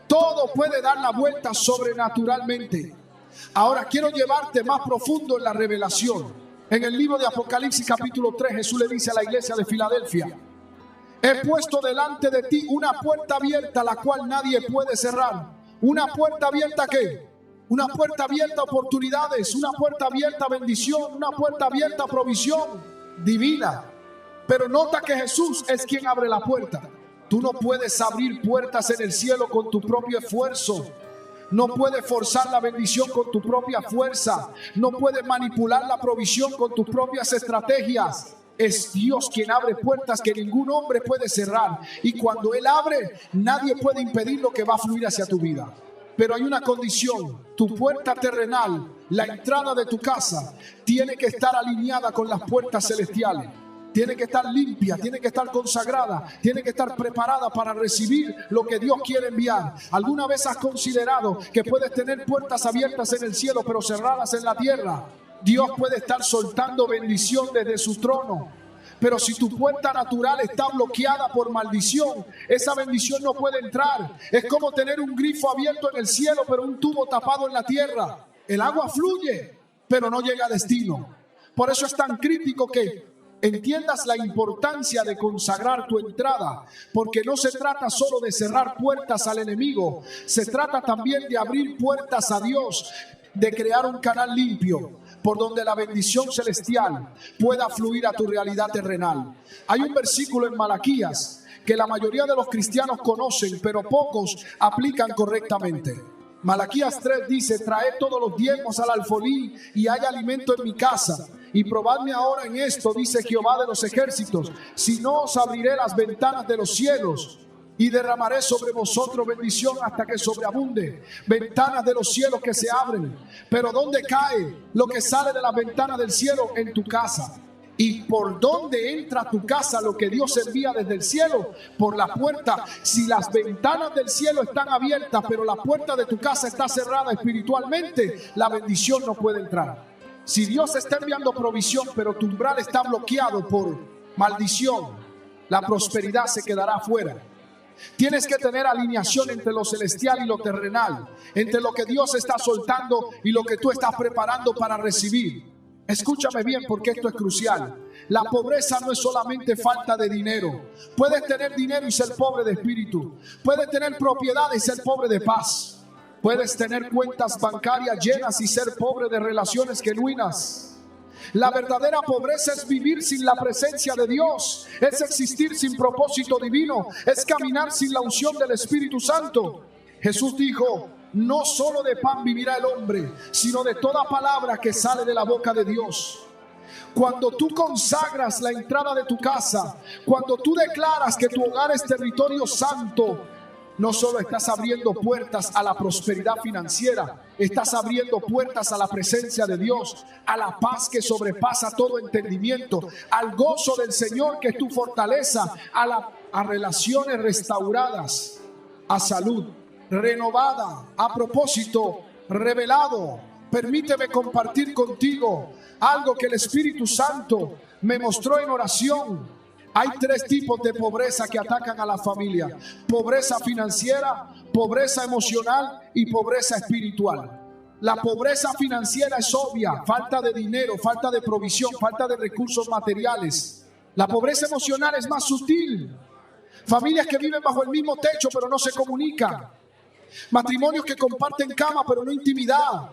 [SPEAKER 2] todo puede dar la vuelta sobrenaturalmente. Ahora quiero llevarte más profundo en la revelación. En el libro de Apocalipsis capítulo 3, Jesús le dice a la iglesia de Filadelfia: he puesto delante de ti una puerta abierta, la cual nadie puede cerrar. ¿Una puerta abierta qué? Una puerta abierta a oportunidades, una puerta abierta a bendición, una puerta abierta a provisión divina. Pero nota que Jesús es quien abre la puerta. Tú no puedes abrir puertas en el cielo con tu propio esfuerzo. No puedes forzar la bendición con tu propia fuerza. No puedes manipular la provisión con tus propias estrategias. Es Dios quien abre puertas que ningún hombre puede cerrar. Y cuando Él abre, nadie puede impedir lo que va a fluir hacia tu vida. Pero hay una condición: tu puerta terrenal, la entrada de tu casa, tiene que estar alineada con las puertas celestiales. Tiene que estar limpia, tiene que estar consagrada, tiene que estar preparada para recibir lo que Dios quiere enviar. ¿Alguna vez has considerado que puedes tener puertas abiertas en el cielo pero cerradas en la tierra? Dios puede estar soltando bendición desde su trono, pero si tu puerta natural está bloqueada por maldición, esa bendición no puede entrar. Es como tener un grifo abierto en el cielo pero un tubo tapado en la tierra. El agua fluye, pero no llega a destino. Por eso es tan crítico que entiendas la importancia de consagrar tu entrada, porque no se trata solo de cerrar puertas al enemigo, se trata también de abrir puertas a Dios, de crear un canal limpio por donde la bendición celestial pueda fluir a tu realidad terrenal. Hay un versículo en Malaquías que la mayoría de los cristianos conocen, pero pocos aplican correctamente. Malaquías 3 dice: traed todos los diezmos al alfolí y hay alimento en mi casa. Y probadme ahora en esto, dice Jehová de los ejércitos, si no os abriré las ventanas de los cielos y derramaré sobre vosotros bendición hasta que sobreabunde. Ventanas de los cielos que se abren. Pero ¿dónde cae lo que sale de las ventanas del cielo? En tu casa. ¿Y por dónde entra a tu casa lo que Dios envía desde el cielo? Por la puerta. Si las ventanas del cielo están abiertas, pero la puerta de tu casa está cerrada espiritualmente, la bendición no puede entrar. Si Dios está enviando provisión, pero tu umbral está bloqueado por maldición, la prosperidad se quedará afuera. Tienes que tener alineación entre lo celestial y lo terrenal, entre lo que Dios está soltando y lo que tú estás preparando para recibir. Escúchame bien, porque esto es crucial. La pobreza no es solamente falta de dinero. Puedes tener dinero y ser pobre de espíritu. Puedes tener propiedad y ser pobre de paz. Puedes tener cuentas bancarias llenas y ser pobre de relaciones genuinas. La verdadera pobreza es vivir sin la presencia de Dios, es existir sin propósito divino, es caminar sin la unción del Espíritu Santo. Jesús dijo: no solo de pan vivirá el hombre, sino de toda palabra que sale de la boca de Dios. Cuando tú consagras la entrada de tu casa, cuando tú declaras que tu hogar es territorio santo, no solo estás abriendo puertas a la prosperidad financiera, estás abriendo puertas a la presencia de Dios, a la paz que sobrepasa todo entendimiento, al gozo del Señor que es tu fortaleza, a relaciones restauradas, a salud renovada, a propósito revelado. Permíteme compartir contigo algo que el Espíritu Santo me mostró en oración. Hay 3 tipos de pobreza que atacan a la familia: pobreza financiera, pobreza emocional y pobreza espiritual. La pobreza financiera es obvia: falta de dinero, falta de provisión, falta de recursos materiales. La pobreza emocional es más sutil: familias que viven bajo el mismo techo pero no se comunican, matrimonios que comparten cama pero no intimidad,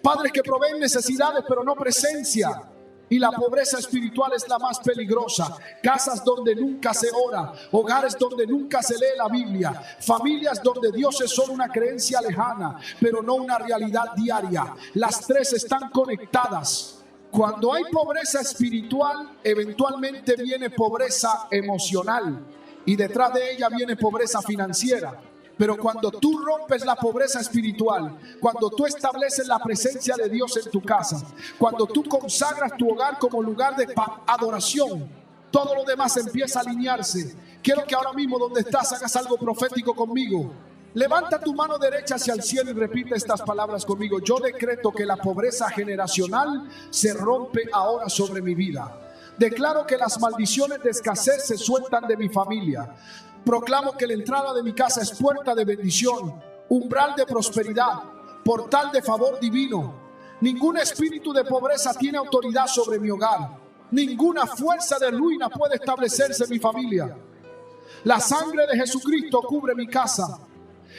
[SPEAKER 2] padres que proveen necesidades pero no presencia. Y la pobreza espiritual es la más peligrosa: casas donde nunca se ora, hogares donde nunca se lee la Biblia, familias donde Dios es solo una creencia lejana, pero no una realidad diaria. Las 3 están conectadas. Cuando hay pobreza espiritual, eventualmente viene pobreza emocional y detrás de ella viene pobreza financiera. Pero cuando tú rompes la pobreza espiritual, cuando tú estableces la presencia de Dios en tu casa, cuando tú consagras tu hogar como lugar de adoración, todo lo demás empieza a alinearse. Quiero que ahora mismo donde estás hagas algo profético conmigo. Levanta tu mano derecha hacia el cielo y repite estas palabras conmigo: yo decreto que la pobreza generacional se rompe ahora sobre mi vida. Declaro que las maldiciones de escasez se sueltan de mi familia. Proclamo que la entrada de mi casa es puerta de bendición, umbral de prosperidad, portal de favor divino. Ningún espíritu de pobreza tiene autoridad sobre mi hogar. Ninguna fuerza de ruina puede establecerse en mi familia. La sangre de Jesucristo cubre mi casa.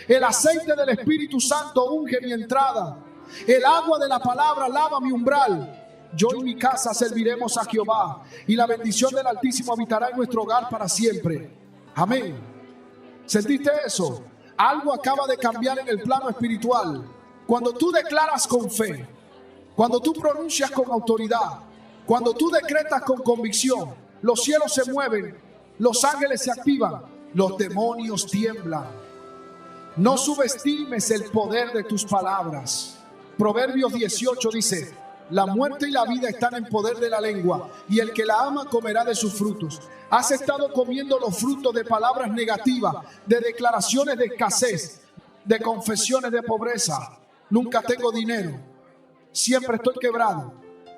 [SPEAKER 2] El aceite del Espíritu Santo unge mi entrada. El agua de la palabra lava mi umbral. Yo y mi casa serviremos a Jehová, y la bendición del Altísimo habitará en nuestro hogar para siempre. Amén. ¿Sentiste eso? Algo acaba de cambiar en el plano espiritual. Cuando tú declaras con fe, cuando tú pronuncias con autoridad, cuando tú decretas con convicción, los cielos se mueven, los ángeles se activan, los demonios tiemblan. No subestimes el poder de tus palabras. Proverbios 18 dice: la muerte y la vida están en poder de la lengua, y el que la ama comerá de sus frutos. Has estado comiendo los frutos de palabras negativas, de declaraciones de escasez, de confesiones de pobreza. Nunca tengo dinero, siempre estoy quebrado,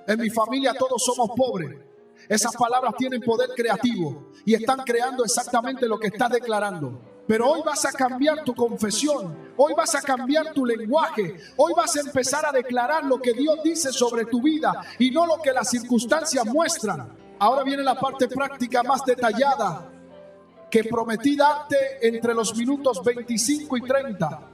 [SPEAKER 2] en mi familia todos somos pobres. Esas palabras tienen poder creativo y están creando exactamente lo que estás declarando. Pero hoy vas a cambiar tu confesión, hoy vas a cambiar tu lenguaje, hoy vas a empezar a declarar lo que Dios dice sobre tu vida y no lo que las circunstancias muestran. Ahora viene la parte práctica más detallada que prometí darte entre los minutos 25 y 30.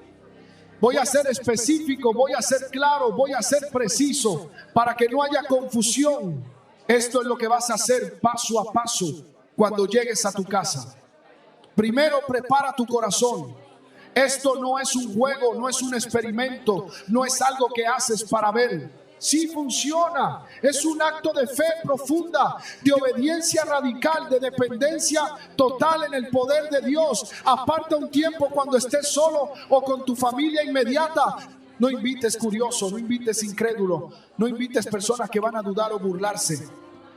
[SPEAKER 2] Voy a ser específico, voy a ser claro, voy a ser preciso para que no haya confusión. Esto es lo que vas a hacer paso a paso cuando llegues a tu casa. Primero, prepara tu corazón. Esto no es un juego, no es un experimento, no es algo que haces para ver. Sí funciona, es un acto de fe profunda, de obediencia radical, de dependencia total en el poder de Dios. Aparta un tiempo cuando estés solo o con tu familia inmediata. No invites curiosos, no invites incrédulos, no invites personas que van a dudar o burlarse.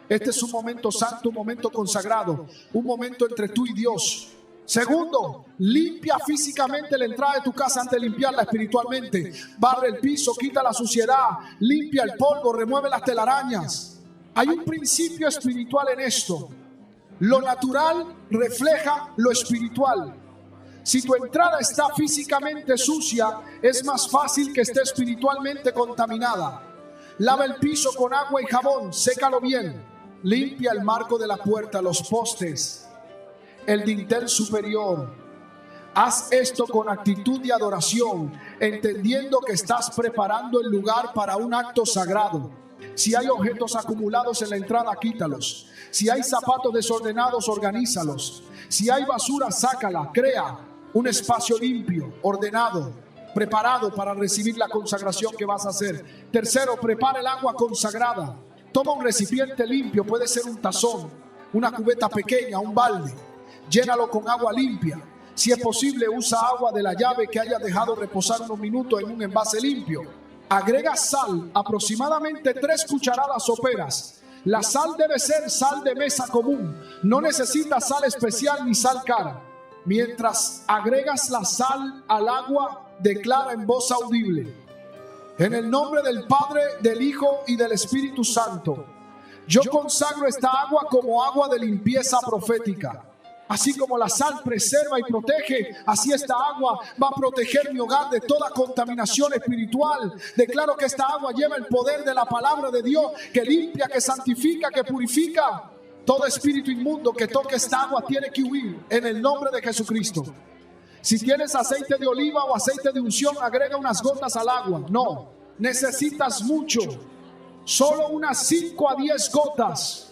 [SPEAKER 2] Este es un momento santo, un momento consagrado, un momento entre tú y Dios. Segundo, limpia físicamente la entrada de tu casa antes de limpiarla espiritualmente. Barre el piso, quita la suciedad, limpia el polvo, remueve las telarañas. Hay un principio espiritual en esto. Lo natural refleja lo espiritual. Si tu entrada está físicamente sucia, es más fácil que esté espiritualmente contaminada. Lava el piso con agua y jabón, sécalo bien. Limpia el marco de la puerta, los postes, el dintel superior. Haz esto con actitud de adoración, entendiendo que estás preparando el lugar para un acto sagrado. Si hay objetos acumulados en la entrada, quítalos. Si hay zapatos desordenados, organízalos. Si hay basura, sácala. Crea un espacio limpio, ordenado, preparado para recibir la consagración que vas a hacer. Tercero, prepara el agua consagrada. Toma un recipiente limpio, puede ser un tazón, una cubeta pequeña, un balde. Llénalo con agua limpia. Si es posible, usa agua de la llave que hayas dejado reposar unos minutos en un envase limpio. Agrega sal, aproximadamente 3 cucharadas soperas. La sal debe ser sal de mesa común. No necesitas sal especial ni sal cara. Mientras agregas la sal al agua, declara en voz audible: en el nombre del Padre, del Hijo y del Espíritu Santo, yo consagro esta agua como agua de limpieza profética. Así como la sal preserva y protege, así esta agua va a proteger mi hogar de toda contaminación espiritual. Declaro que esta agua lleva el poder de la palabra de Dios, que limpia, que santifica, que purifica. Todo espíritu inmundo que toque esta agua tiene que huir en el nombre de Jesucristo. Si tienes aceite de oliva o aceite de unción, agrega unas gotas al agua. No, necesitas mucho. Solo unas 5 a 10 gotas.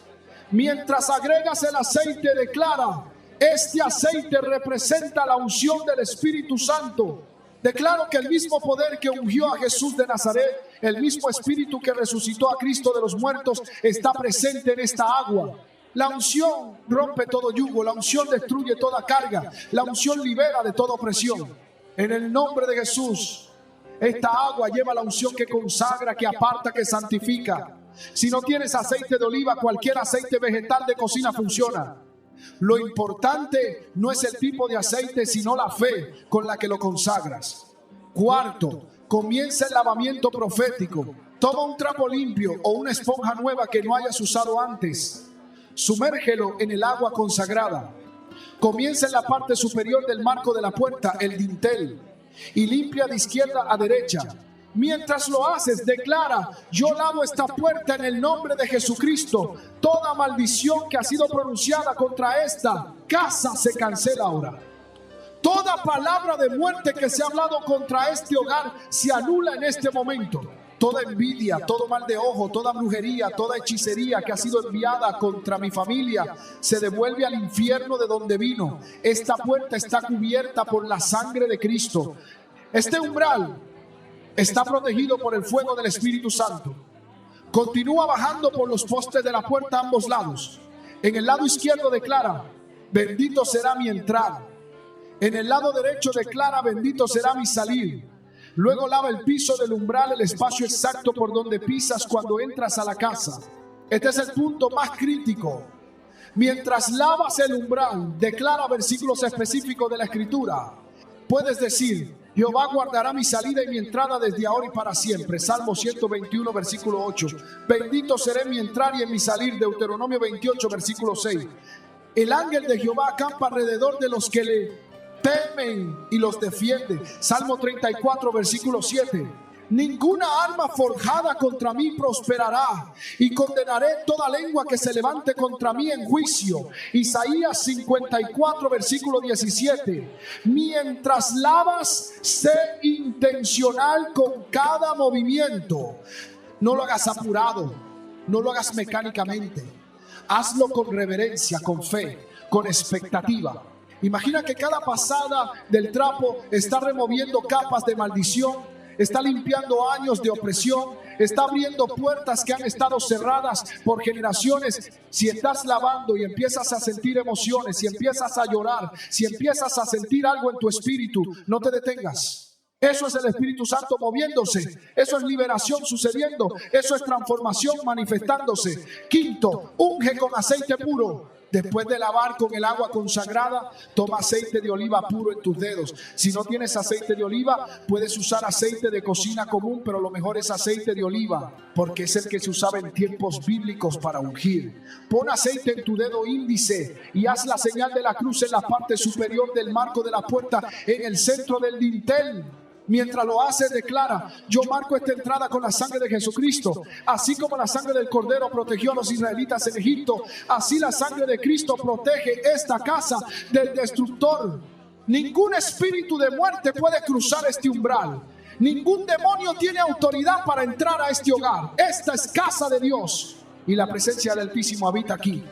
[SPEAKER 2] Mientras agregas el aceite, declara: este aceite representa la unción del Espíritu Santo. Declaro que el mismo poder que ungió a Jesús de Nazaret, el mismo Espíritu que resucitó a Cristo de los muertos, está presente en esta agua. La unción rompe todo yugo, la unción destruye toda carga, la unción libera de toda opresión. En el nombre de Jesús, esta agua lleva la unción que consagra, que aparta, que santifica. Si no tienes aceite de oliva, cualquier aceite vegetal de cocina funciona. Lo importante no es el tipo de aceite, sino la fe con la que lo consagras. Cuarto, comienza el lavamiento profético. Toma un trapo limpio o una esponja nueva que no hayas usado antes. Sumérgelo en el agua consagrada. Comienza en la parte superior del marco de la puerta, el dintel, y limpia de izquierda a derecha. Mientras lo haces, declara: yo lavo esta puerta en el nombre de Jesucristo. Toda maldición que ha sido pronunciada contra esta casa se cancela ahora. Toda palabra de muerte que se ha hablado contra este hogar se anula en este momento. Toda envidia, todo mal de ojo, toda brujería, toda hechicería que ha sido enviada contra mi familia se devuelve al infierno de donde vino. Esta puerta está cubierta por la sangre de Cristo. Este umbral está protegido por el fuego del Espíritu Santo. Continúa bajando por los postes de la puerta a ambos lados. En el lado izquierdo declara: bendito será mi entrada. En el lado derecho declara: bendito será mi salir. Luego lava el piso del umbral, el espacio exacto por donde pisas cuando entras a la casa. Este es el punto más crítico. Mientras lavas el umbral, declara versículos específicos de la Escritura. Puedes decir: Jehová guardará mi salida y mi entrada desde ahora y para siempre. Salmo 121, versículo 8. Bendito seré en mi entrar y en mi salir. Deuteronomio 28, versículo 6. El ángel de Jehová acampa alrededor de los que le temen y los defiende. Salmo 34, versículo 7. Ninguna arma forjada contra mí prosperará, y condenaré toda lengua que se levante contra mí en juicio. Isaías 54, versículo 17. Mientras lavas, sé intencional con cada movimiento. No lo hagas apurado, no lo hagas mecánicamente. Hazlo con reverencia, con fe, con expectativa. Imagina que cada pasada del trapo está removiendo capas de maldición, está limpiando años de opresión, está abriendo puertas que han estado cerradas por generaciones. Si estás lavando y empiezas a sentir emociones, si empiezas a llorar, si empiezas a sentir algo en tu espíritu, no te detengas. Eso es el Espíritu Santo moviéndose. Eso es liberación sucediendo. Eso es transformación manifestándose. Quinto, unge con aceite puro. Después de lavar con el agua consagrada, toma aceite de oliva puro en tus dedos. Si no tienes aceite de oliva, puedes usar aceite de cocina común, pero lo mejor es aceite de oliva, porque es el que se usaba en tiempos bíblicos para ungir. Pon aceite en tu dedo índice y haz la señal de la cruz en la parte superior del marco de la puerta, en el centro del dintel. Mientras lo haces, declara: yo marco esta entrada con la sangre de Jesucristo. Así como la sangre del Cordero protegió a los israelitas en Egipto, así la sangre de Cristo protege esta casa del destructor. Ningún espíritu de muerte puede cruzar este umbral. Ningún demonio tiene autoridad para entrar a este hogar. Esta es casa de Dios y la presencia del Altísimo habita aquí.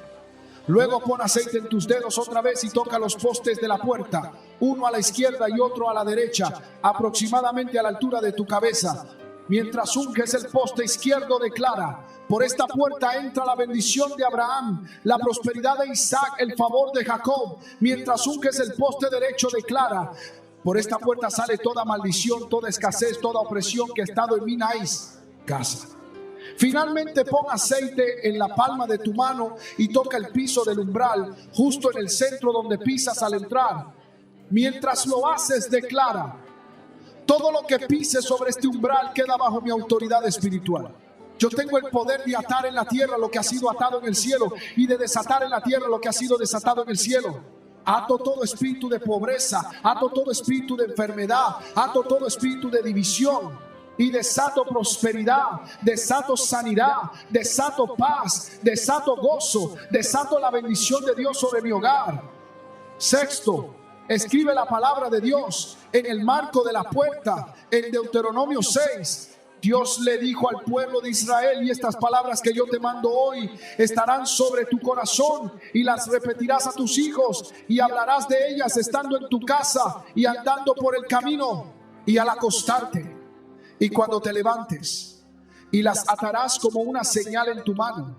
[SPEAKER 2] Luego pon aceite en tus dedos otra vez y toca los postes de la puerta, uno a la izquierda y otro a la derecha, aproximadamente a la altura de tu cabeza. Mientras unges el poste izquierdo, declara: por esta puerta entra la bendición de Abraham, la prosperidad de Isaac, el favor de Jacob. Mientras unges el poste derecho, declara: por esta puerta sale toda maldición, toda escasez, toda opresión que ha estado en mi nariz, casa. Finalmente pon aceite en la palma de tu mano y toca el piso del umbral, justo en el centro donde pisas al entrar. Mientras lo haces, declara: todo lo que pise sobre este umbral queda bajo mi autoridad espiritual. Yo tengo el poder de atar en la tierra lo que ha sido atado en el cielo y de desatar en la tierra lo que ha sido desatado en el cielo. Ato todo espíritu de pobreza, ato todo espíritu de enfermedad, ato todo espíritu de división. Y desato prosperidad, desato sanidad, desato paz, desato gozo, desato la bendición de Dios sobre mi hogar. Sexto, escribe la palabra de Dios en el marco de la puerta. En Deuteronomio 6, Dios le dijo al pueblo de Israel: y estas palabras que yo te mando hoy estarán sobre tu corazón y las repetirás a tus hijos y hablarás de ellas estando en tu casa y andando por el camino y al acostarte y cuando te levantes, y las atarás como una señal en tu mano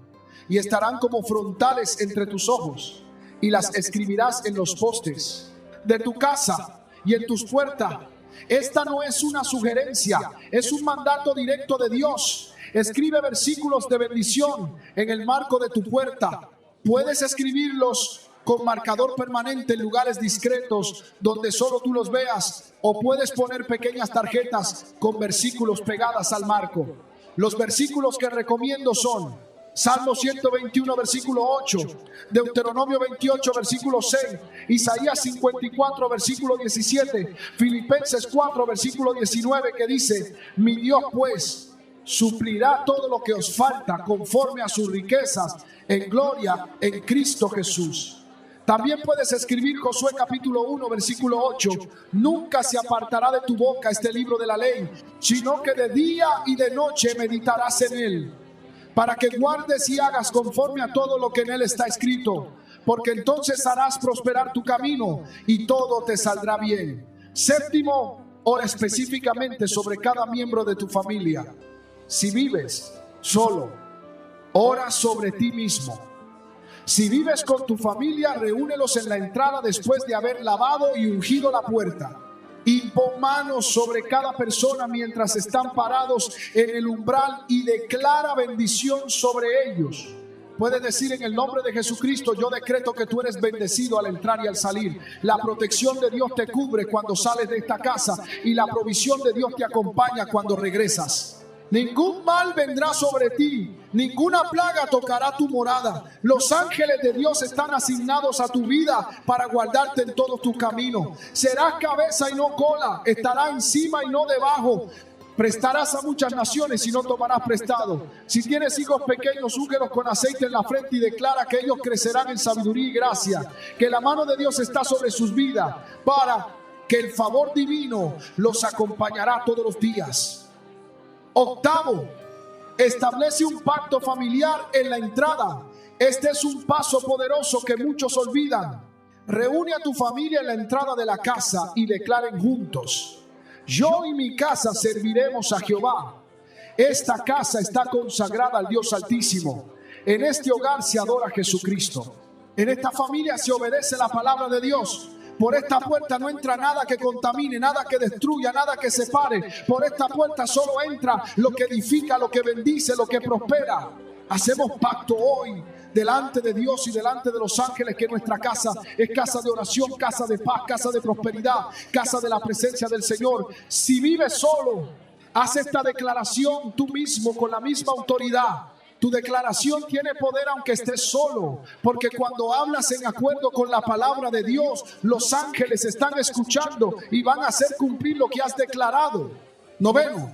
[SPEAKER 2] y estarán como frontales entre tus ojos, y las escribirás en los postes de tu casa y en tus puertas. Esta no es una sugerencia, es un mandato directo de Dios. Escribe versículos de bendición en el marco de tu puerta. Puedes escribirlos con marcador permanente en lugares discretos donde solo tú los veas, o puedes poner pequeñas tarjetas con versículos pegadas al marco. Los versículos que recomiendo son Salmo 121, versículo 8, Deuteronomio 28, versículo 6, Isaías 54, versículo 17, Filipenses 4, versículo 19, que dice: mi Dios pues suplirá todo lo que os falta conforme a sus riquezas en gloria en Cristo Jesús. También puedes escribir Josué capítulo 1, versículo 8. Nunca se apartará de tu boca este libro de la ley, sino que de día y de noche meditarás en él, para que guardes y hagas conforme a todo lo que en él está escrito, porque entonces harás prosperar tu camino y todo te saldrá bien. Séptimo, ora específicamente sobre cada miembro de tu familia. Si vives solo, ora sobre ti mismo. Si vives con tu familia, reúnelos en la entrada después de haber lavado y ungido la puerta. Impon manos sobre cada persona mientras están parados en el umbral y declara bendición sobre ellos. Puedes decir: en el nombre de Jesucristo, yo decreto que tú eres bendecido al entrar y al salir. La protección de Dios te cubre cuando sales de esta casa y la provisión de Dios te acompaña cuando regresas. Ningún mal vendrá sobre ti, ninguna plaga tocará tu morada. Los ángeles de Dios están asignados a tu vida para guardarte en todos tus caminos. Serás cabeza y no cola, estarás encima y no debajo. Prestarás a muchas naciones y no tomarás prestado. Si tienes hijos pequeños, úngelos con aceite en la frente y declara que ellos crecerán en sabiduría y gracia. Que la mano de Dios está sobre sus vidas para que el favor divino los acompañará todos los días. Octavo, establece un pacto familiar en la entrada. Este es un paso poderoso que muchos olvidan. Reúne a tu familia en la entrada de la casa y declaren juntos: yo y mi casa serviremos a Jehová. Esta casa está consagrada al Dios Altísimo. En este hogar se adora a Jesucristo. En esta familia se obedece la palabra de Dios. Por esta puerta no entra nada que contamine, nada que destruya, nada que separe. Por esta puerta solo entra lo que edifica, lo que bendice, lo que prospera. Hacemos pacto hoy delante de Dios y delante de los ángeles que nuestra casa es casa de oración, casa de paz, casa de prosperidad, casa de la presencia del Señor. Si vives solo, haz esta declaración tú mismo con la misma autoridad. Tu declaración tiene poder aunque estés solo, porque cuando hablas en acuerdo con la palabra de Dios, los ángeles están escuchando y van a hacer cumplir lo que has declarado. Noveno,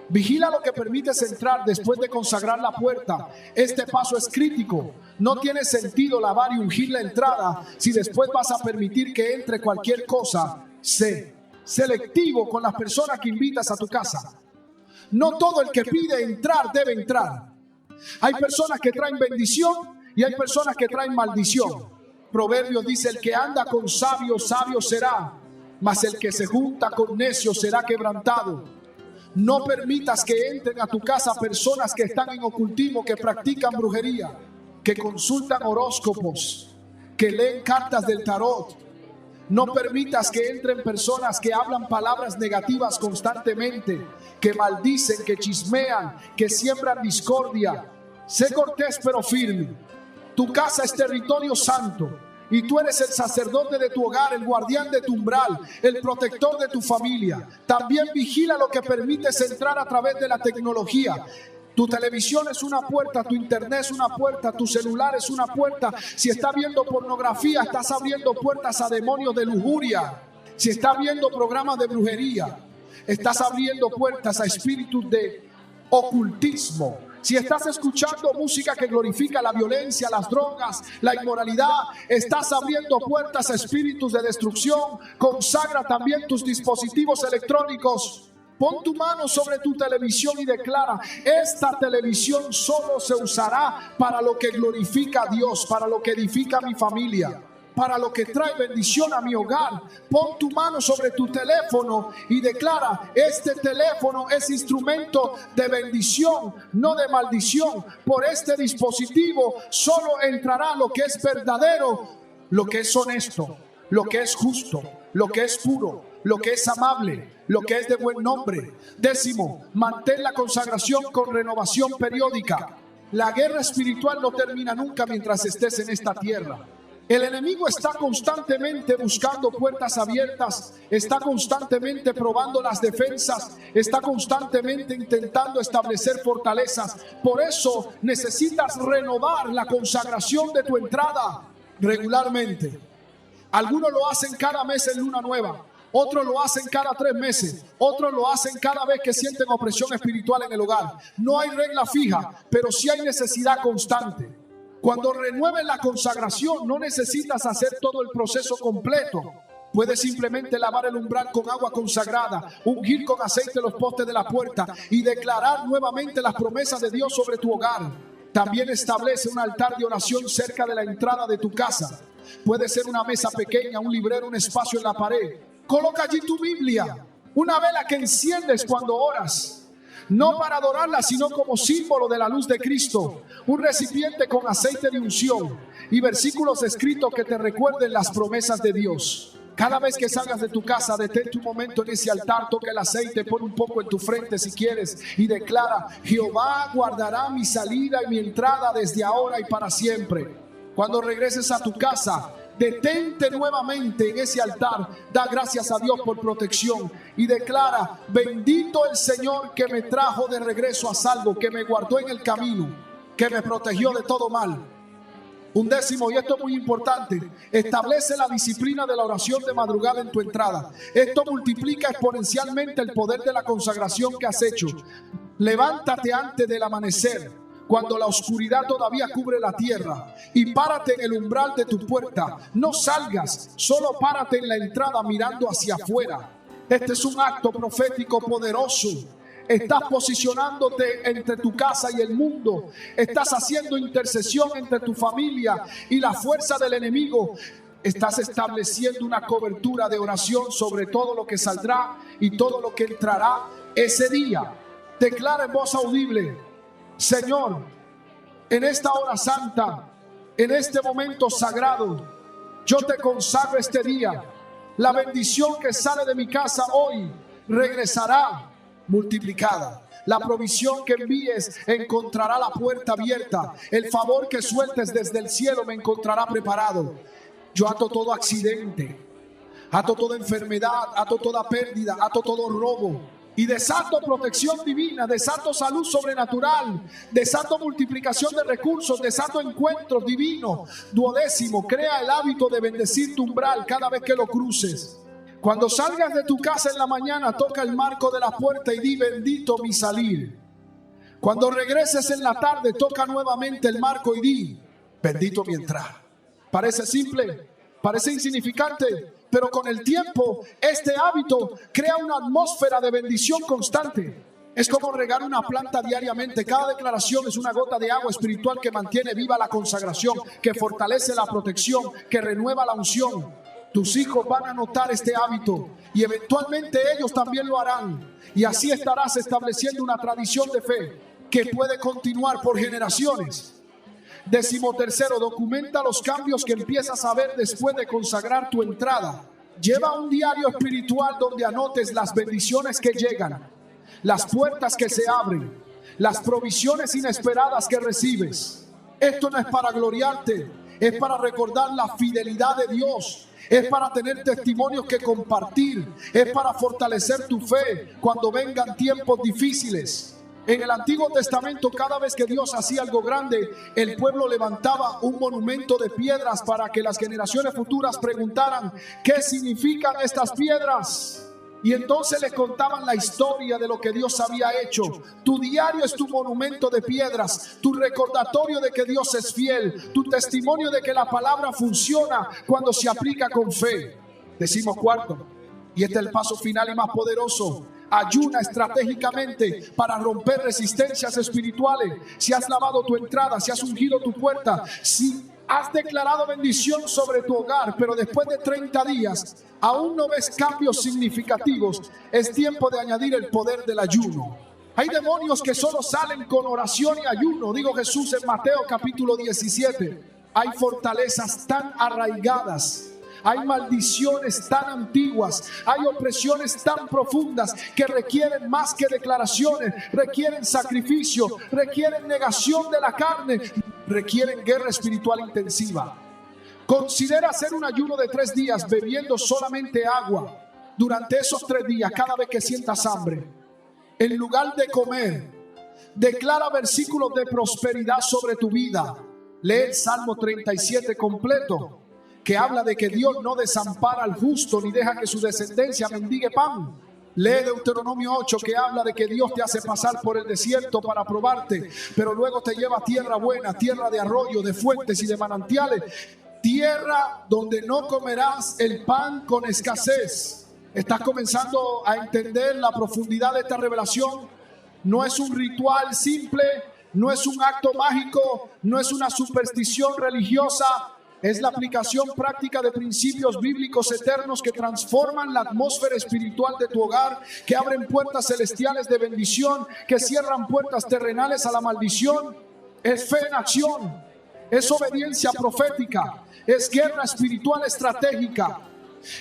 [SPEAKER 2] vigila lo que permites entrar después de consagrar la puerta. Este paso es crítico. No tiene sentido lavar y ungir la entrada si después vas a permitir que entre cualquier cosa. Sé selectivo con las personas que invitas a tu casa. No todo el que pide entrar debe entrar. Hay personas que traen bendición y hay personas que traen maldición. Proverbios dice: el que anda con sabios, sabio será, mas el que se junta con necios será quebrantado. No permitas que entren a tu casa personas que están en ocultismo, que practican brujería, que consultan horóscopos, que leen cartas del tarot. No permitas que entren personas que hablan palabras negativas constantemente, que maldicen, que chismean, que siembran discordia. Sé cortés pero firme. Tu casa es territorio santo y tú eres el sacerdote de tu hogar, el guardián de tu umbral, el protector de tu familia. También vigila lo que permites entrar a través de la tecnología. Tu televisión es una puerta, tu internet es una puerta, tu celular es una puerta. Si estás viendo pornografía, estás abriendo puertas a demonios de lujuria. Si estás viendo programas de brujería, estás abriendo puertas a espíritus de ocultismo. Si estás escuchando música que glorifica la violencia, las drogas, la inmoralidad, estás abriendo puertas a espíritus de destrucción. Consagra también tus dispositivos electrónicos. Pon tu mano sobre tu televisión y declara: esta televisión solo se usará para lo que glorifica a Dios, para lo que edifica a mi familia, para lo que trae bendición a mi hogar. Pon tu mano sobre tu teléfono y declara: este teléfono es instrumento de bendición, no de maldición. Por este dispositivo solo entrará lo que es verdadero, lo que es honesto, lo que es justo, lo que es puro, lo que es amable, lo que es de buen nombre. Décimo, mantén la consagración con renovación periódica. La guerra espiritual no termina nunca mientras estés en esta tierra. El enemigo está constantemente buscando puertas abiertas, está constantemente probando las defensas, está constantemente intentando establecer fortalezas. Por eso necesitas renovar la consagración de tu entrada regularmente. Algunos lo hacen cada mes en luna nueva, otros lo hacen cada 3 meses, otros lo hacen cada vez que sienten opresión espiritual en el hogar. No hay regla fija, pero sí hay necesidad constante. Cuando renueves la consagración, no necesitas hacer todo el proceso completo. Puedes simplemente lavar el umbral con agua consagrada, ungir con aceite los postes de la puerta y declarar nuevamente las promesas de Dios sobre tu hogar. También establece un altar de oración cerca de la entrada de tu casa. Puede ser una mesa pequeña, un librero, un espacio en la pared. Coloca allí tu Biblia, una vela que enciendes cuando oras, no para adorarla, sino como símbolo de la luz de Cristo, un recipiente con aceite de unción y versículos escritos que te recuerden las promesas de Dios. Cada vez que salgas de tu casa, detente un momento en ese altar, toca el aceite, pon un poco en tu frente si quieres y declara: Jehová guardará mi salida y mi entrada desde ahora y para siempre. Cuando regreses a tu casa, detente nuevamente en ese altar, da gracias a Dios por protección y declara: bendito el Señor que me trajo de regreso a salvo, que me guardó en el camino, que me protegió de todo mal. 11, y esto es muy importante, establece la disciplina de la oración de madrugada en tu entrada. Esto multiplica exponencialmente el poder de la consagración que has hecho. Levántate antes del amanecer, cuando la oscuridad todavía cubre la tierra, y párate en el umbral de tu puerta. No salgas, solo párate en la entrada mirando hacia afuera. Este es un acto profético poderoso. Estás posicionándote entre tu casa y el mundo. Estás haciendo intercesión entre tu familia y la fuerza del enemigo. Estás estableciendo una cobertura de oración sobre todo lo que saldrá y todo lo que entrará ese día. Declara en voz audible: Señor, en esta hora santa, en este momento sagrado, yo te consagro este día. La bendición que sale de mi casa hoy regresará multiplicada. La provisión que envíes encontrará la puerta abierta. El favor que sueltes desde el cielo me encontrará preparado. Yo ato todo accidente, ato toda enfermedad, ato toda pérdida, ato todo robo. Y desato protección divina, desato salud sobrenatural, desato multiplicación de recursos, desato encuentros divinos. 12, crea el hábito de bendecir tu umbral cada vez que lo cruces. Cuando salgas de tu casa en la mañana, toca el marco de la puerta y di: bendito mi salir. Cuando regreses en la tarde, toca nuevamente el marco y di: bendito mi entrar. Parece simple, parece insignificante, pero con el tiempo este hábito crea una atmósfera de bendición constante. Es como regar una planta diariamente. Cada declaración es una gota de agua espiritual que mantiene viva la consagración, que fortalece la protección, que renueva la unción. Tus hijos van a notar este hábito y eventualmente ellos también lo harán. Y así estarás estableciendo una tradición de fe que puede continuar por generaciones. 13, documenta los cambios que empiezas a ver después de consagrar tu entrada. Lleva un diario espiritual donde anotes las bendiciones que llegan, las puertas que se abren, las provisiones inesperadas que recibes. Esto no es para gloriarte, es para recordar la fidelidad de Dios. Es para tener testimonios que compartir. Es para fortalecer tu fe cuando vengan tiempos difíciles. En el Antiguo Testamento, cada vez que Dios hacía algo grande, el pueblo levantaba un monumento de piedras para que las generaciones futuras preguntaran: ¿qué significan estas piedras? Y entonces les contaban la historia de lo que Dios había hecho. Tu diario es tu monumento de piedras, tu recordatorio de que Dios es fiel, tu testimonio de que la palabra funciona cuando se aplica con fe. 14, y este es el paso final y más poderoso: ayuna estratégicamente para romper resistencias espirituales. Si has lavado tu entrada, si has ungido tu puerta, si has declarado bendición sobre tu hogar, pero después de 30 días aún no ves cambios significativos, es tiempo de añadir el poder del ayuno. Hay demonios que solo salen con oración y ayuno, dijo Jesús en Mateo capítulo 17. Hay fortalezas tan arraigadas, hay maldiciones tan antiguas, hay opresiones tan profundas que requieren más que declaraciones, requieren sacrificio, requieren negación de la carne, requieren guerra espiritual intensiva. Considera hacer un ayuno de 3 días bebiendo solamente agua. Durante esos 3 días, cada vez que sientas hambre, en lugar de comer, declara versículos de prosperidad sobre tu vida. Lee el Salmo 37 completo, que habla de que Dios no desampara al justo ni deja que su descendencia mendigue pan. Lee Deuteronomio 8, que habla de que Dios te hace pasar por el desierto para probarte, pero luego te lleva a tierra buena, tierra de arroyo, de fuentes y de manantiales, tierra donde no comerás el pan con escasez. ¿Estás comenzando a entender la profundidad de esta revelación? No es un ritual simple, no es un acto mágico, no es una superstición religiosa. Es la aplicación práctica de principios bíblicos eternos que transforman la atmósfera espiritual de tu hogar, que abren puertas celestiales de bendición, que cierran puertas terrenales a la maldición. Es fe en acción, es obediencia profética, es guerra espiritual estratégica.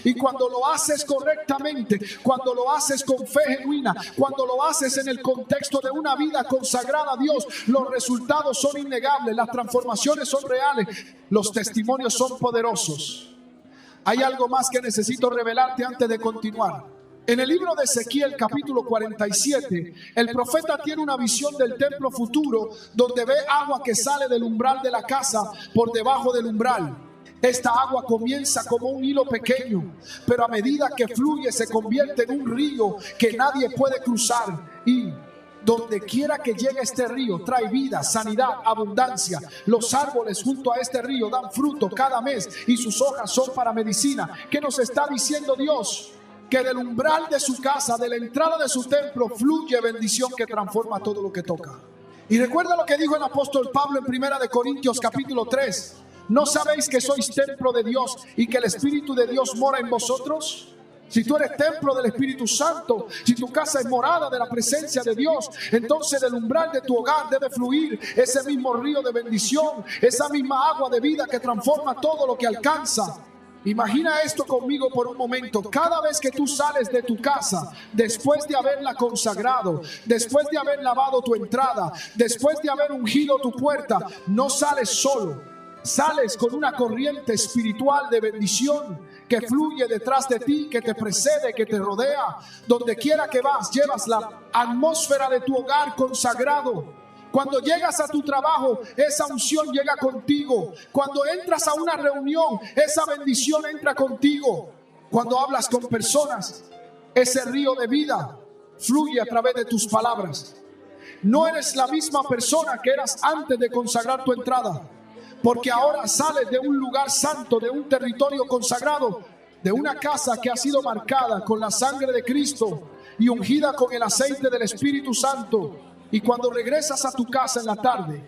[SPEAKER 2] Y cuando lo haces correctamente, cuando lo haces con fe genuina, cuando lo haces en el contexto de una vida consagrada a Dios, los resultados son innegables, las transformaciones son reales, los testimonios son poderosos. Hay algo más que necesito revelarte antes de continuar. En el libro de Ezequiel, capítulo 47, el profeta tiene una visión del templo futuro donde ve agua que sale del umbral de la casa por debajo del umbral. Esta agua comienza como un hilo pequeño, pero a medida que fluye se convierte en un río que nadie puede cruzar. Y donde quiera que llegue este río, trae vida, sanidad, abundancia. Los árboles junto a este río dan fruto cada mes y sus hojas son para medicina. ¿Qué nos está diciendo Dios? Que del umbral de su casa, de la entrada de su templo, fluye bendición que transforma todo lo que toca. Y recuerda lo que dijo el apóstol Pablo en 1 de Corintios capítulo 3. ¿No sabéis que sois templo de Dios y que el Espíritu de Dios mora en vosotros? Si tú eres templo del Espíritu Santo, si tu casa es morada de la presencia de Dios, entonces del umbral de tu hogar debe fluir ese mismo río de bendición, esa misma agua de vida que transforma todo lo que alcanza. Imagina esto conmigo por un momento. Cada vez que tú sales de tu casa, después de haberla consagrado, después de haber lavado tu entrada, después de haber ungido tu puerta, no sales solo. Sales con una corriente espiritual de bendición que fluye detrás de ti, que te precede, que te rodea. Donde quiera que vas, llevas la atmósfera de tu hogar consagrado. Cuando llegas a tu trabajo, esa unción llega contigo. Cuando entras a una reunión, esa bendición entra contigo. Cuando hablas con personas, ese río de vida fluye a través de tus palabras. No eres la misma persona que eras antes de consagrar tu entrada. Porque ahora sales de un lugar santo, de un territorio consagrado, de una casa que ha sido marcada con la sangre de Cristo y ungida con el aceite del Espíritu Santo. Y cuando regresas a tu casa en la tarde,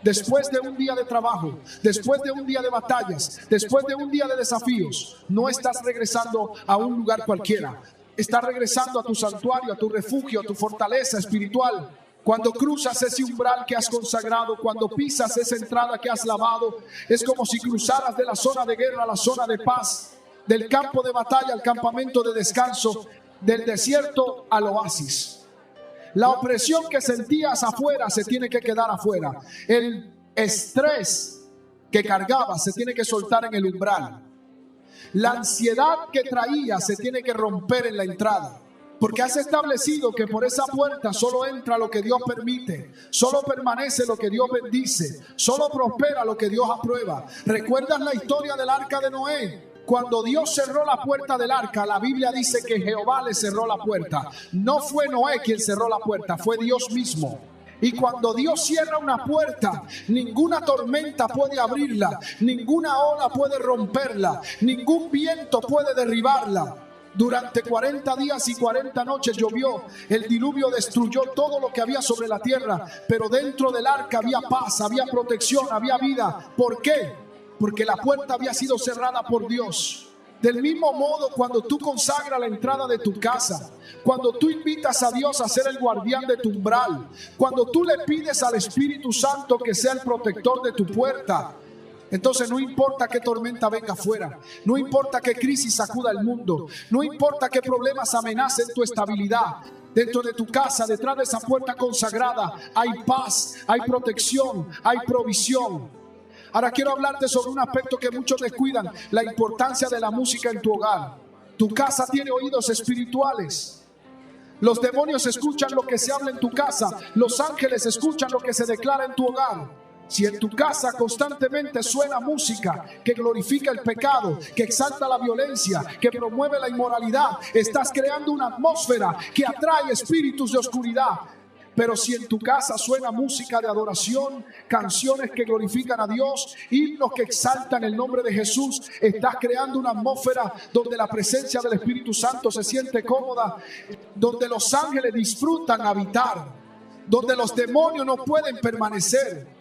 [SPEAKER 2] después de un día de trabajo, después de un día de batallas, después de un día de desafíos, no estás regresando a un lugar cualquiera. Estás regresando a tu santuario, a tu refugio, a tu fortaleza espiritual. Cuando cruzas ese umbral que has consagrado, cuando pisas esa entrada que has lavado, es como si cruzaras de la zona de guerra a la zona de paz, del campo de batalla al campamento de descanso, del desierto al oasis. La opresión que sentías afuera se tiene que quedar afuera. El estrés que cargabas se tiene que soltar en el umbral. La ansiedad que traías se tiene que romper en la entrada. Porque has establecido que por esa puerta solo entra lo que Dios permite, solo permanece lo que Dios bendice, solo prospera lo que Dios aprueba. ¿Recuerdas la historia del arca de Noé? Cuando Dios cerró la puerta del arca, la Biblia dice que Jehová le cerró la puerta. No fue Noé quien cerró la puerta, fue Dios mismo. Y cuando Dios cierra una puerta, ninguna tormenta puede abrirla, ninguna ola puede romperla, ningún viento puede derribarla. Durante 40 días y 40 noches llovió, el diluvio destruyó todo lo que había sobre la tierra, pero dentro del arca había paz, había protección, había vida. ¿Por qué? Porque la puerta había sido cerrada por Dios. Del mismo modo, cuando tú consagras la entrada de tu casa, cuando tú invitas a Dios a ser el guardián de tu umbral, cuando tú le pides al Espíritu Santo que sea el protector de tu puerta, entonces no importa qué tormenta venga afuera, no importa qué crisis sacuda el mundo, no importa qué problemas amenacen tu estabilidad. Dentro de tu casa, detrás de esa puerta consagrada, hay paz, hay protección, hay provisión. Ahora quiero hablarte sobre un aspecto que muchos descuidan, la importancia de la música en tu hogar. Tu casa tiene oídos espirituales. Los demonios escuchan lo que se habla en tu casa, los ángeles escuchan lo que se declara en tu hogar. Si en tu casa constantemente suena música que glorifica el pecado, que exalta la violencia, que promueve la inmoralidad, estás creando una atmósfera que atrae espíritus de oscuridad. Pero si en tu casa suena música de adoración, canciones que glorifican a Dios, himnos que exaltan el nombre de Jesús, estás creando una atmósfera donde la presencia del Espíritu Santo se siente cómoda, donde los ángeles disfrutan habitar, donde los demonios no pueden permanecer.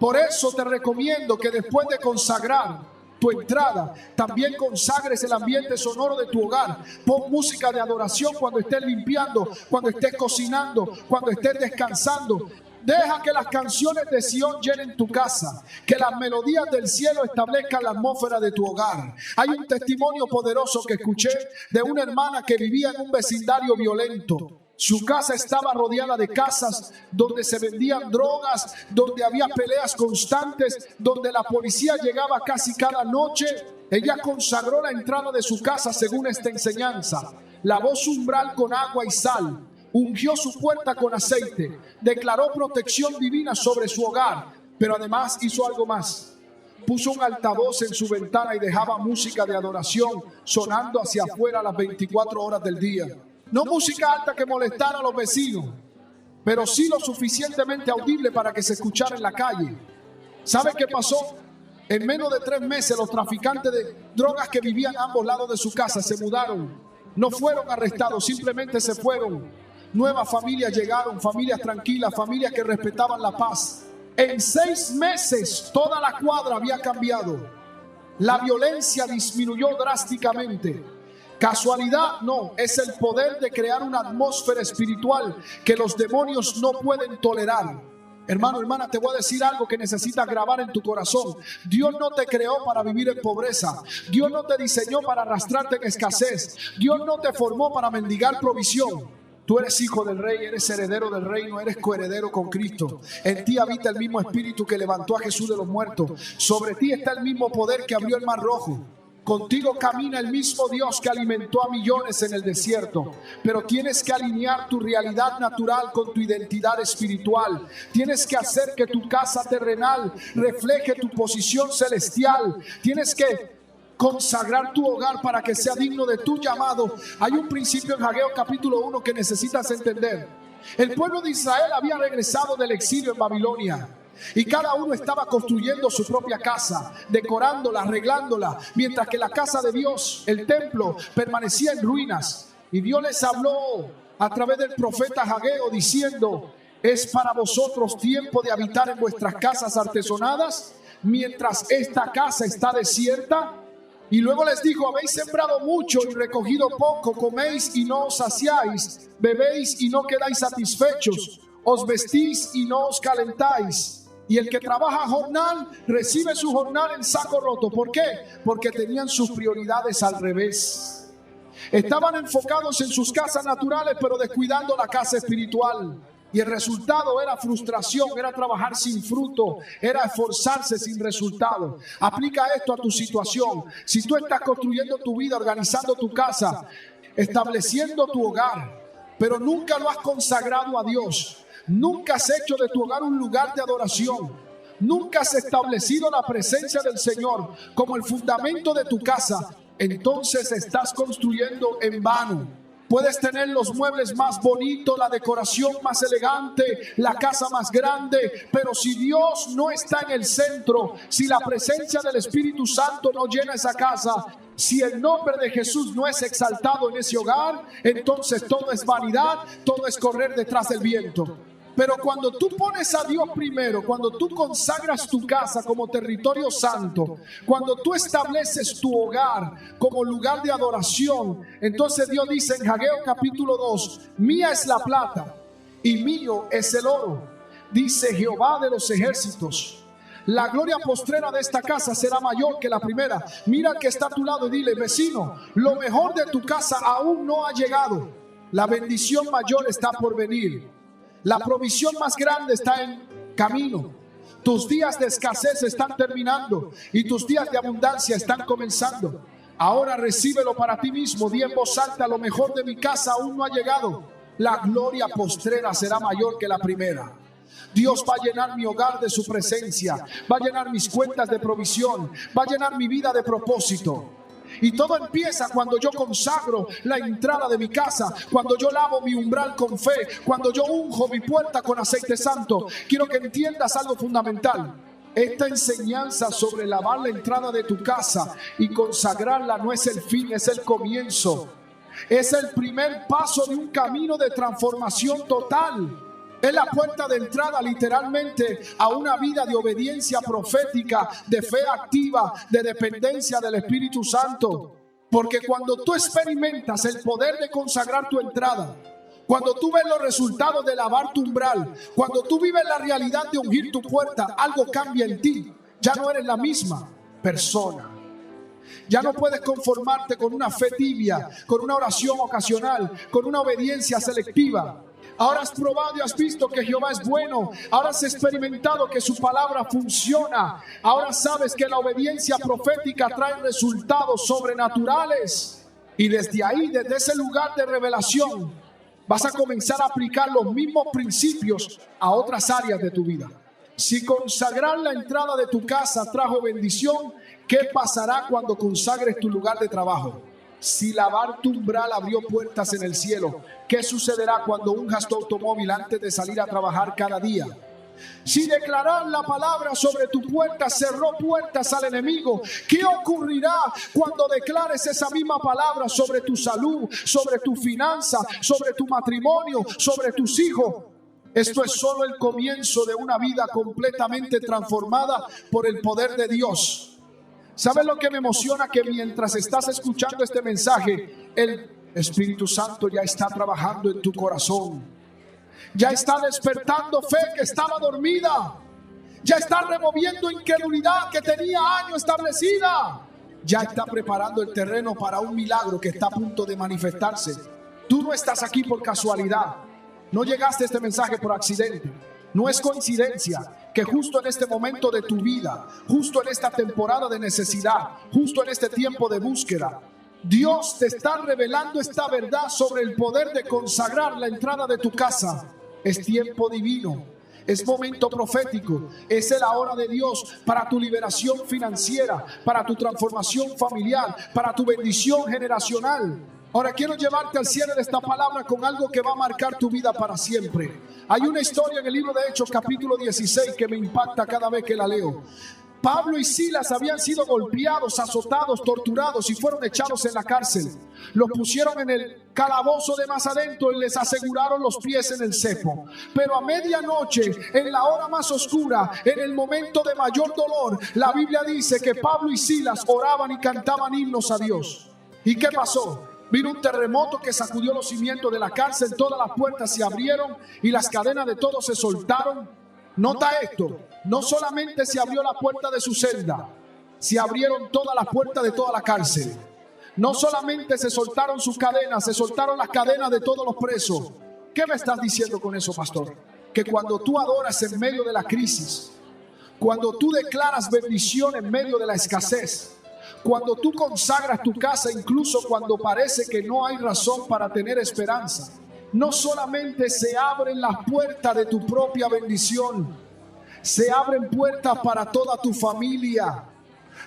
[SPEAKER 2] Por eso te recomiendo que después de consagrar tu entrada, también consagres el ambiente sonoro de tu hogar. Pon música de adoración cuando estés limpiando, cuando estés cocinando, cuando estés descansando. Deja que las canciones de Sión llenen tu casa, que las melodías del cielo establezcan la atmósfera de tu hogar. Hay un testimonio poderoso que escuché de una hermana que vivía en un vecindario violento. Su casa estaba rodeada de casas donde se vendían drogas, donde había peleas constantes, donde la policía llegaba casi cada noche. Ella consagró la entrada de su casa según esta enseñanza. Lavó su umbral con agua y sal, ungió su puerta con aceite, declaró protección divina sobre su hogar, pero además hizo algo más. Puso un altavoz en su ventana y dejaba música de adoración sonando hacia afuera las 24 horas del día. No música alta que molestara a los vecinos, pero sí lo suficientemente audible para que se escuchara en la calle. ¿Sabe qué pasó? En menos de 3 meses los traficantes de drogas que vivían a ambos lados de su casa se mudaron. No fueron arrestados, simplemente se fueron. Nuevas familias llegaron, familias tranquilas, familias que respetaban la paz. En 6 meses toda la cuadra había cambiado. La violencia disminuyó drásticamente. ¿Casualidad? No, es el poder de crear una atmósfera espiritual que los demonios no pueden tolerar. Hermano, hermana, te voy a decir algo que necesitas grabar en tu corazón. Dios no te creó para vivir en pobreza. Dios no te diseñó para arrastrarte en escasez. Dios no te formó para mendigar provisión. Tú eres hijo del rey, eres heredero del reino, eres coheredero con Cristo. En ti habita el mismo espíritu que levantó a Jesús de los muertos. Sobre ti está el mismo poder que abrió el mar rojo. Contigo camina el mismo Dios que alimentó a millones en el desierto. Pero tienes que alinear tu realidad natural con tu identidad espiritual. Tienes que hacer que tu casa terrenal refleje tu posición celestial. Tienes que consagrar tu hogar para que sea digno de tu llamado. Hay un principio en Ageo capítulo 1 que necesitas entender. El pueblo de Israel había regresado del exilio en Babilonia. Y cada uno estaba construyendo su propia casa, decorándola, arreglándola, mientras que la casa de Dios, el templo, permanecía en ruinas. Y Dios les habló a través del profeta Ageo diciendo: es para vosotros tiempo de habitar en vuestras casas artesonadas, mientras esta casa está desierta. Y luego les dijo: habéis sembrado mucho y recogido poco, coméis y no os saciáis, bebéis y no quedáis satisfechos, os vestís y no os calentáis. Y el que trabaja jornal recibe su jornal en saco roto. ¿Por qué? Porque tenían sus prioridades al revés. Estaban enfocados en sus casas naturales, pero descuidando la casa espiritual. Y el resultado era frustración, era trabajar sin fruto, era esforzarse sin resultado. Aplica esto a tu situación. Si tú estás construyendo tu vida, organizando tu casa, estableciendo tu hogar, pero nunca lo has consagrado a Dios, nunca has hecho de tu hogar un lugar de adoración, nunca has establecido la presencia del Señor como el fundamento de tu casa, entonces estás construyendo en vano. Puedes tener los muebles más bonitos, la decoración más elegante, la casa más grande, pero si Dios no está en el centro, si la presencia del Espíritu Santo no llena esa casa, si el nombre de Jesús no es exaltado en ese hogar, entonces todo es vanidad, todo es correr detrás del viento. Pero cuando tú pones a Dios primero, cuando tú consagras tu casa como territorio santo, cuando tú estableces tu hogar como lugar de adoración, entonces Dios dice en Ageo capítulo 2, mía es la plata y mío es el oro, dice Jehová de los ejércitos. La gloria postrera de esta casa será mayor que la primera. Mira al que está a tu lado y dile: vecino, lo mejor de tu casa aún no ha llegado. La bendición mayor está por venir. La provisión más grande está en camino. Tus días de escasez están terminando y tus días de abundancia están comenzando. Ahora recíbelo para ti mismo. Di en voz alta: lo mejor de mi casa aún no ha llegado. La gloria postrera será mayor que la primera. Dios va a llenar mi hogar de su presencia, va a llenar mis cuentas de provisión, va a llenar mi vida de propósito. Y todo empieza cuando yo consagro la entrada de mi casa, cuando yo lavo mi umbral con fe, cuando yo unjo mi puerta con aceite santo. Quiero que entiendas algo fundamental. Esta enseñanza sobre lavar la entrada de tu casa y consagrarla no es el fin, es el comienzo. Es el primer paso de un camino de transformación total. Es la puerta de entrada literalmente a una vida de obediencia profética, de fe activa, de dependencia del Espíritu Santo. Porque cuando tú experimentas el poder de consagrar tu entrada, Cuando tú ves los resultados de lavar tu umbral, cuando tú vives la realidad de ungir tu puerta, algo cambia en ti. Ya no eres la misma persona. Ya no puedes conformarte con una fe tibia, con una oración ocasional, con una obediencia selectiva. Ahora has probado y has visto que Jehová es bueno. Ahora has experimentado que su palabra funciona. Ahora sabes que la obediencia profética trae resultados sobrenaturales. Y desde ahí, desde ese lugar de revelación, vas a comenzar a aplicar los mismos principios a otras áreas de tu vida. Si consagrar la entrada de tu casa trajo bendición, ¿qué pasará cuando consagres tu lugar de trabajo? Si lavar tu umbral abrió puertas en el cielo, ¿qué sucederá cuando unjas tu automóvil antes de salir a trabajar cada día? Si declarar la palabra sobre tu puerta cerró puertas al enemigo, ¿qué ocurrirá cuando declares esa misma palabra sobre tu salud, sobre tu finanza, sobre tu matrimonio, sobre tus hijos? Esto es solo el comienzo de una vida completamente transformada por el poder de Dios. ¿Sabes lo que me emociona? Que mientras estás escuchando este mensaje, el Espíritu Santo ya está trabajando en tu corazón. Ya está despertando fe que estaba dormida. Ya está removiendo incredulidad que tenía años establecida. Ya está preparando el terreno para un milagro que está a punto de manifestarse. Tú no estás aquí por casualidad. No llegaste a este mensaje por accidente. No es coincidencia que justo en este momento de tu vida, justo en esta temporada de necesidad, justo en este tiempo de búsqueda, Dios te está revelando esta verdad sobre el poder de consagrar la entrada de tu casa. Es tiempo divino, es momento profético, es la hora de Dios para tu liberación financiera, para tu transformación familiar, para tu bendición generacional. Ahora quiero llevarte al cierre de esta palabra con algo que va a marcar tu vida para siempre. Hay una historia en el libro de Hechos capítulo 16 que me impacta cada vez que la leo. Pablo y Silas habían sido golpeados, azotados, torturados y fueron echados en la cárcel. Los pusieron en el calabozo de más adentro y les aseguraron los pies en el cepo. Pero a medianoche, en la hora más oscura, en el momento de mayor dolor, la Biblia dice que Pablo y Silas oraban y cantaban himnos a Dios. ¿Y qué pasó? Vino un terremoto que sacudió los cimientos de la cárcel, todas las puertas se abrieron y las cadenas de todos se soltaron. Nota esto, no solamente se abrió la puerta de su celda, se abrieron todas las puertas de toda la cárcel. No solamente se soltaron sus cadenas, se soltaron las cadenas de todos los presos. ¿Qué me estás diciendo con eso, pastor? Que cuando tú adoras en medio de la crisis, cuando tú declaras bendición en medio de la escasez, cuando tú consagras tu casa incluso cuando parece que no hay razón para tener esperanza, no solamente se abren las puertas de tu propia bendición, se abren puertas para toda tu familia.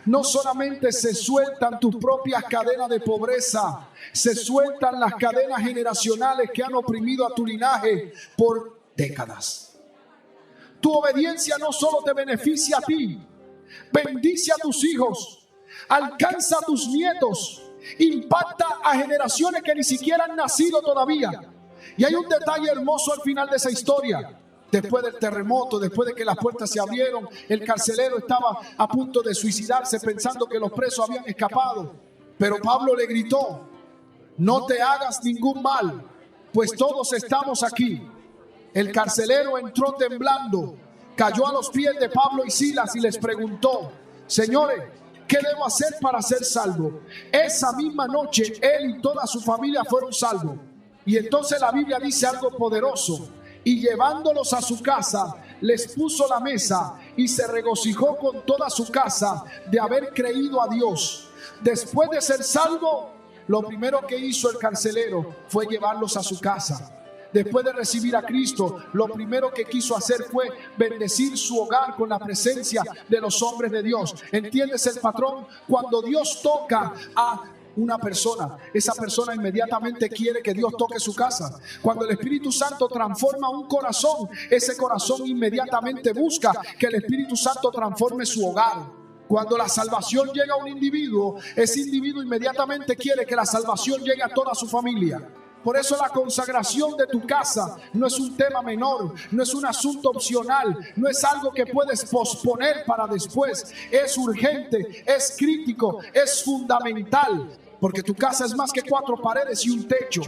[SPEAKER 2] No solamente se sueltan tus propias cadenas de pobreza, se sueltan las cadenas generacionales que han oprimido a tu linaje por décadas. Tu obediencia no solo te beneficia a ti, bendice a tus hijos, alcanza a tus nietos, impacta a generaciones que ni siquiera han nacido todavía. Y hay un detalle hermoso al final de esa historia. Después del terremoto, después de que las puertas se abrieron, el carcelero estaba a punto de suicidarse pensando que los presos habían escapado. Pero Pablo le gritó: no te hagas ningún mal, pues todos estamos aquí. El carcelero entró temblando, cayó a los pies de Pablo y Silas y les preguntó: señores, ¿qué debo hacer para ser salvo? Esa misma noche él y toda su familia fueron salvos. Y entonces la Biblia dice algo poderoso: y llevándolos a su casa, les puso la mesa y se regocijó con toda su casa de haber creído a Dios. Después de ser salvo, lo primero que hizo el carcelero fue llevarlos a su casa. Después de recibir a Cristo, lo primero que quiso hacer fue bendecir su hogar con la presencia de los hombres de Dios. ¿Entiendes el patrón? Cuando Dios toca a una persona, esa persona inmediatamente quiere que Dios toque su casa. Cuando el Espíritu Santo transforma un corazón, ese corazón inmediatamente busca que el Espíritu Santo transforme su hogar. Cuando la salvación llega a un individuo, ese individuo inmediatamente quiere que la salvación llegue a toda su familia. Por eso la consagración de tu casa no es un tema menor, no es un asunto opcional, no es algo que puedes posponer para después. Es urgente, es crítico, es fundamental, porque tu casa es más que 4 paredes y un techo.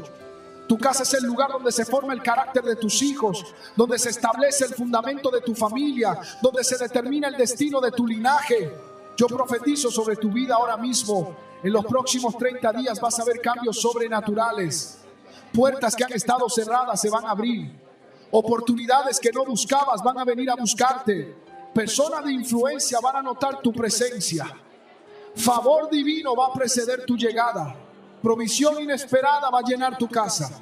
[SPEAKER 2] Tu casa es el lugar donde se forma el carácter de tus hijos, donde se establece el fundamento de tu familia, donde se determina el destino de tu linaje. Yo profetizo sobre tu vida ahora mismo. En los próximos 30 días vas a ver cambios sobrenaturales. Puertas que han estado cerradas se van a abrir. Oportunidades que no buscabas van a venir a buscarte. Personas de influencia van a notar tu presencia. Favor divino va a preceder tu llegada. Provisión inesperada va a llenar tu casa.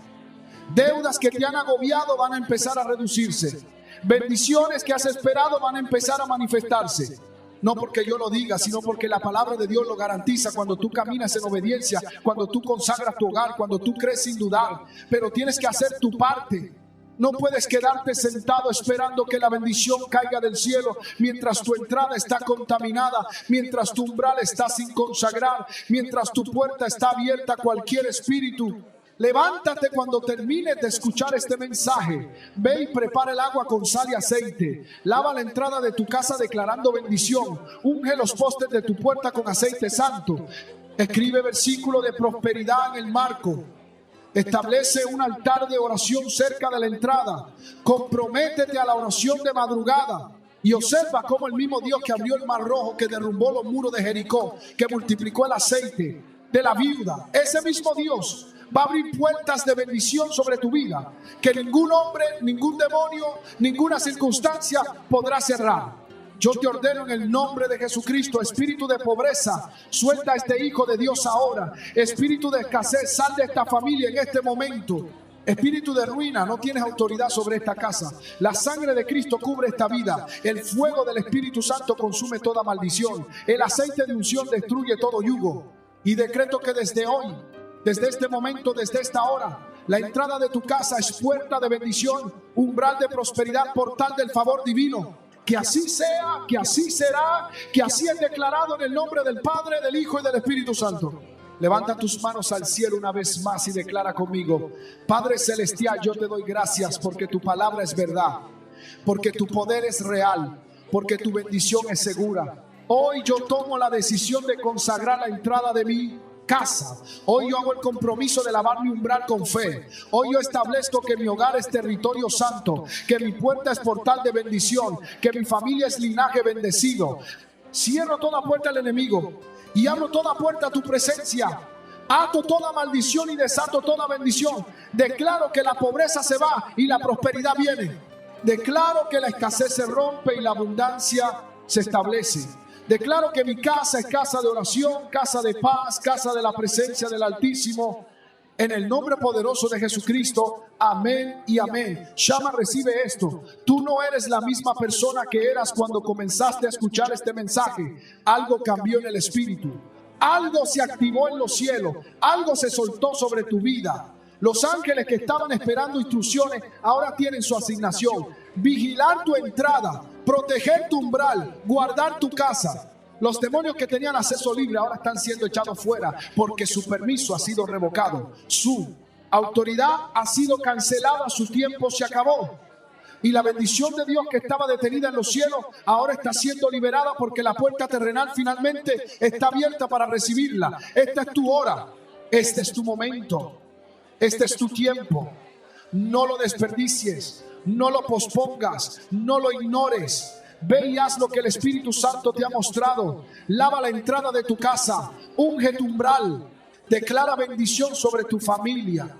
[SPEAKER 2] Deudas que te han agobiado van a empezar a reducirse. Bendiciones que has esperado van a empezar a manifestarse. No porque yo lo diga, sino porque la palabra de Dios lo garantiza. Cuando tú caminas en obediencia, cuando tú consagras tu hogar, cuando tú crees sin dudar. Pero tienes que hacer tu parte. No puedes quedarte sentado esperando que la bendición caiga del cielo mientras tu entrada está contaminada, mientras tu umbral está sin consagrar, mientras tu puerta está abierta a cualquier espíritu. Levántate cuando termines de escuchar este mensaje. Ve y prepara el agua con sal y aceite. Lava la entrada de tu casa declarando bendición. Unge los postes de tu puerta con aceite santo. Escribe versículo de prosperidad en el marco. Establece un altar de oración cerca de la entrada. Comprométete a la oración de madrugada. Y observa cómo el mismo Dios que abrió el mar rojo, que derrumbó los muros de Jericó, que multiplicó el aceite de la viuda, ese mismo Dios va a abrir puertas de bendición sobre tu vida que ningún hombre, ningún demonio, ninguna circunstancia podrá cerrar. Yo te ordeno en el nombre de Jesucristo, espíritu de pobreza, suelta a este hijo de Dios ahora. Espíritu de escasez, sal de esta familia en este momento. Espíritu de ruina, no tienes autoridad sobre esta casa. La sangre de Cristo cubre esta vida. El fuego del Espíritu Santo consume toda maldición. El aceite de unción destruye todo yugo. Y decreto que desde hoy, desde este momento, desde esta hora, la entrada de tu casa es puerta de bendición, umbral de prosperidad, portal del favor divino. Que así sea, que así será, que así es declarado en el nombre del Padre, del Hijo y del Espíritu Santo. Levanta tus manos al cielo una vez más y declara conmigo: Padre Celestial, yo te doy gracias porque tu palabra es verdad, porque tu poder es real, porque tu bendición es segura. Hoy yo tomo la decisión de consagrar la entrada de mi casa. Hoy yo hago el compromiso de lavar mi umbral con fe. Hoy yo establezco que mi hogar es territorio santo, que mi puerta es portal de bendición, que mi familia es linaje bendecido. Cierro toda puerta al enemigo y abro toda puerta a tu presencia. Ato toda maldición y desato toda bendición. Declaro que la pobreza se va y la prosperidad viene. Declaro que la escasez se rompe y la abundancia se establece. Declaro que mi casa es casa de oración, casa de paz, casa de la presencia del Altísimo. En el nombre poderoso de Jesucristo, amén y amén. Shama, recibe esto. Tú no eres la misma persona que eras cuando comenzaste a escuchar este mensaje. Algo cambió en el espíritu. Algo se activó en los cielos. Algo se soltó sobre tu vida. Los ángeles que estaban esperando instrucciones ahora tienen su asignación. Vigilar tu entrada, proteger tu umbral, guardar tu casa. Los demonios que tenían acceso libre ahora están siendo echados fuera porque su permiso ha sido revocado. Su autoridad ha sido cancelada, su tiempo se acabó. Y la bendición de Dios que estaba detenida en los cielos ahora está siendo liberada porque la puerta terrenal finalmente está abierta para recibirla. Esta es tu hora, este es tu momento, este es tu tiempo. No lo desperdicies, no lo pospongas, no lo ignores. Ve y haz lo que el Espíritu Santo te ha mostrado. Lava la entrada de tu casa, unge tu umbral, declara bendición sobre tu familia.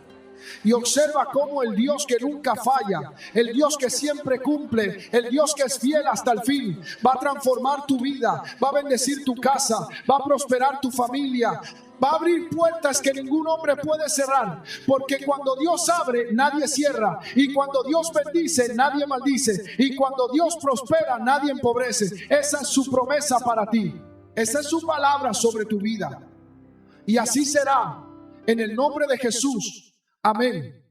[SPEAKER 2] Y observa cómo el Dios que nunca falla, el Dios que siempre cumple, el Dios que es fiel hasta el fin, va a transformar tu vida, va a bendecir tu casa, va a prosperar tu familia. Va a abrir puertas que ningún hombre puede cerrar, porque cuando Dios abre, nadie cierra, y cuando Dios bendice, nadie maldice, y cuando Dios prospera, nadie empobrece. Esa es su promesa para ti, esa es su palabra sobre tu vida, y así será en el nombre de Jesús. Amén.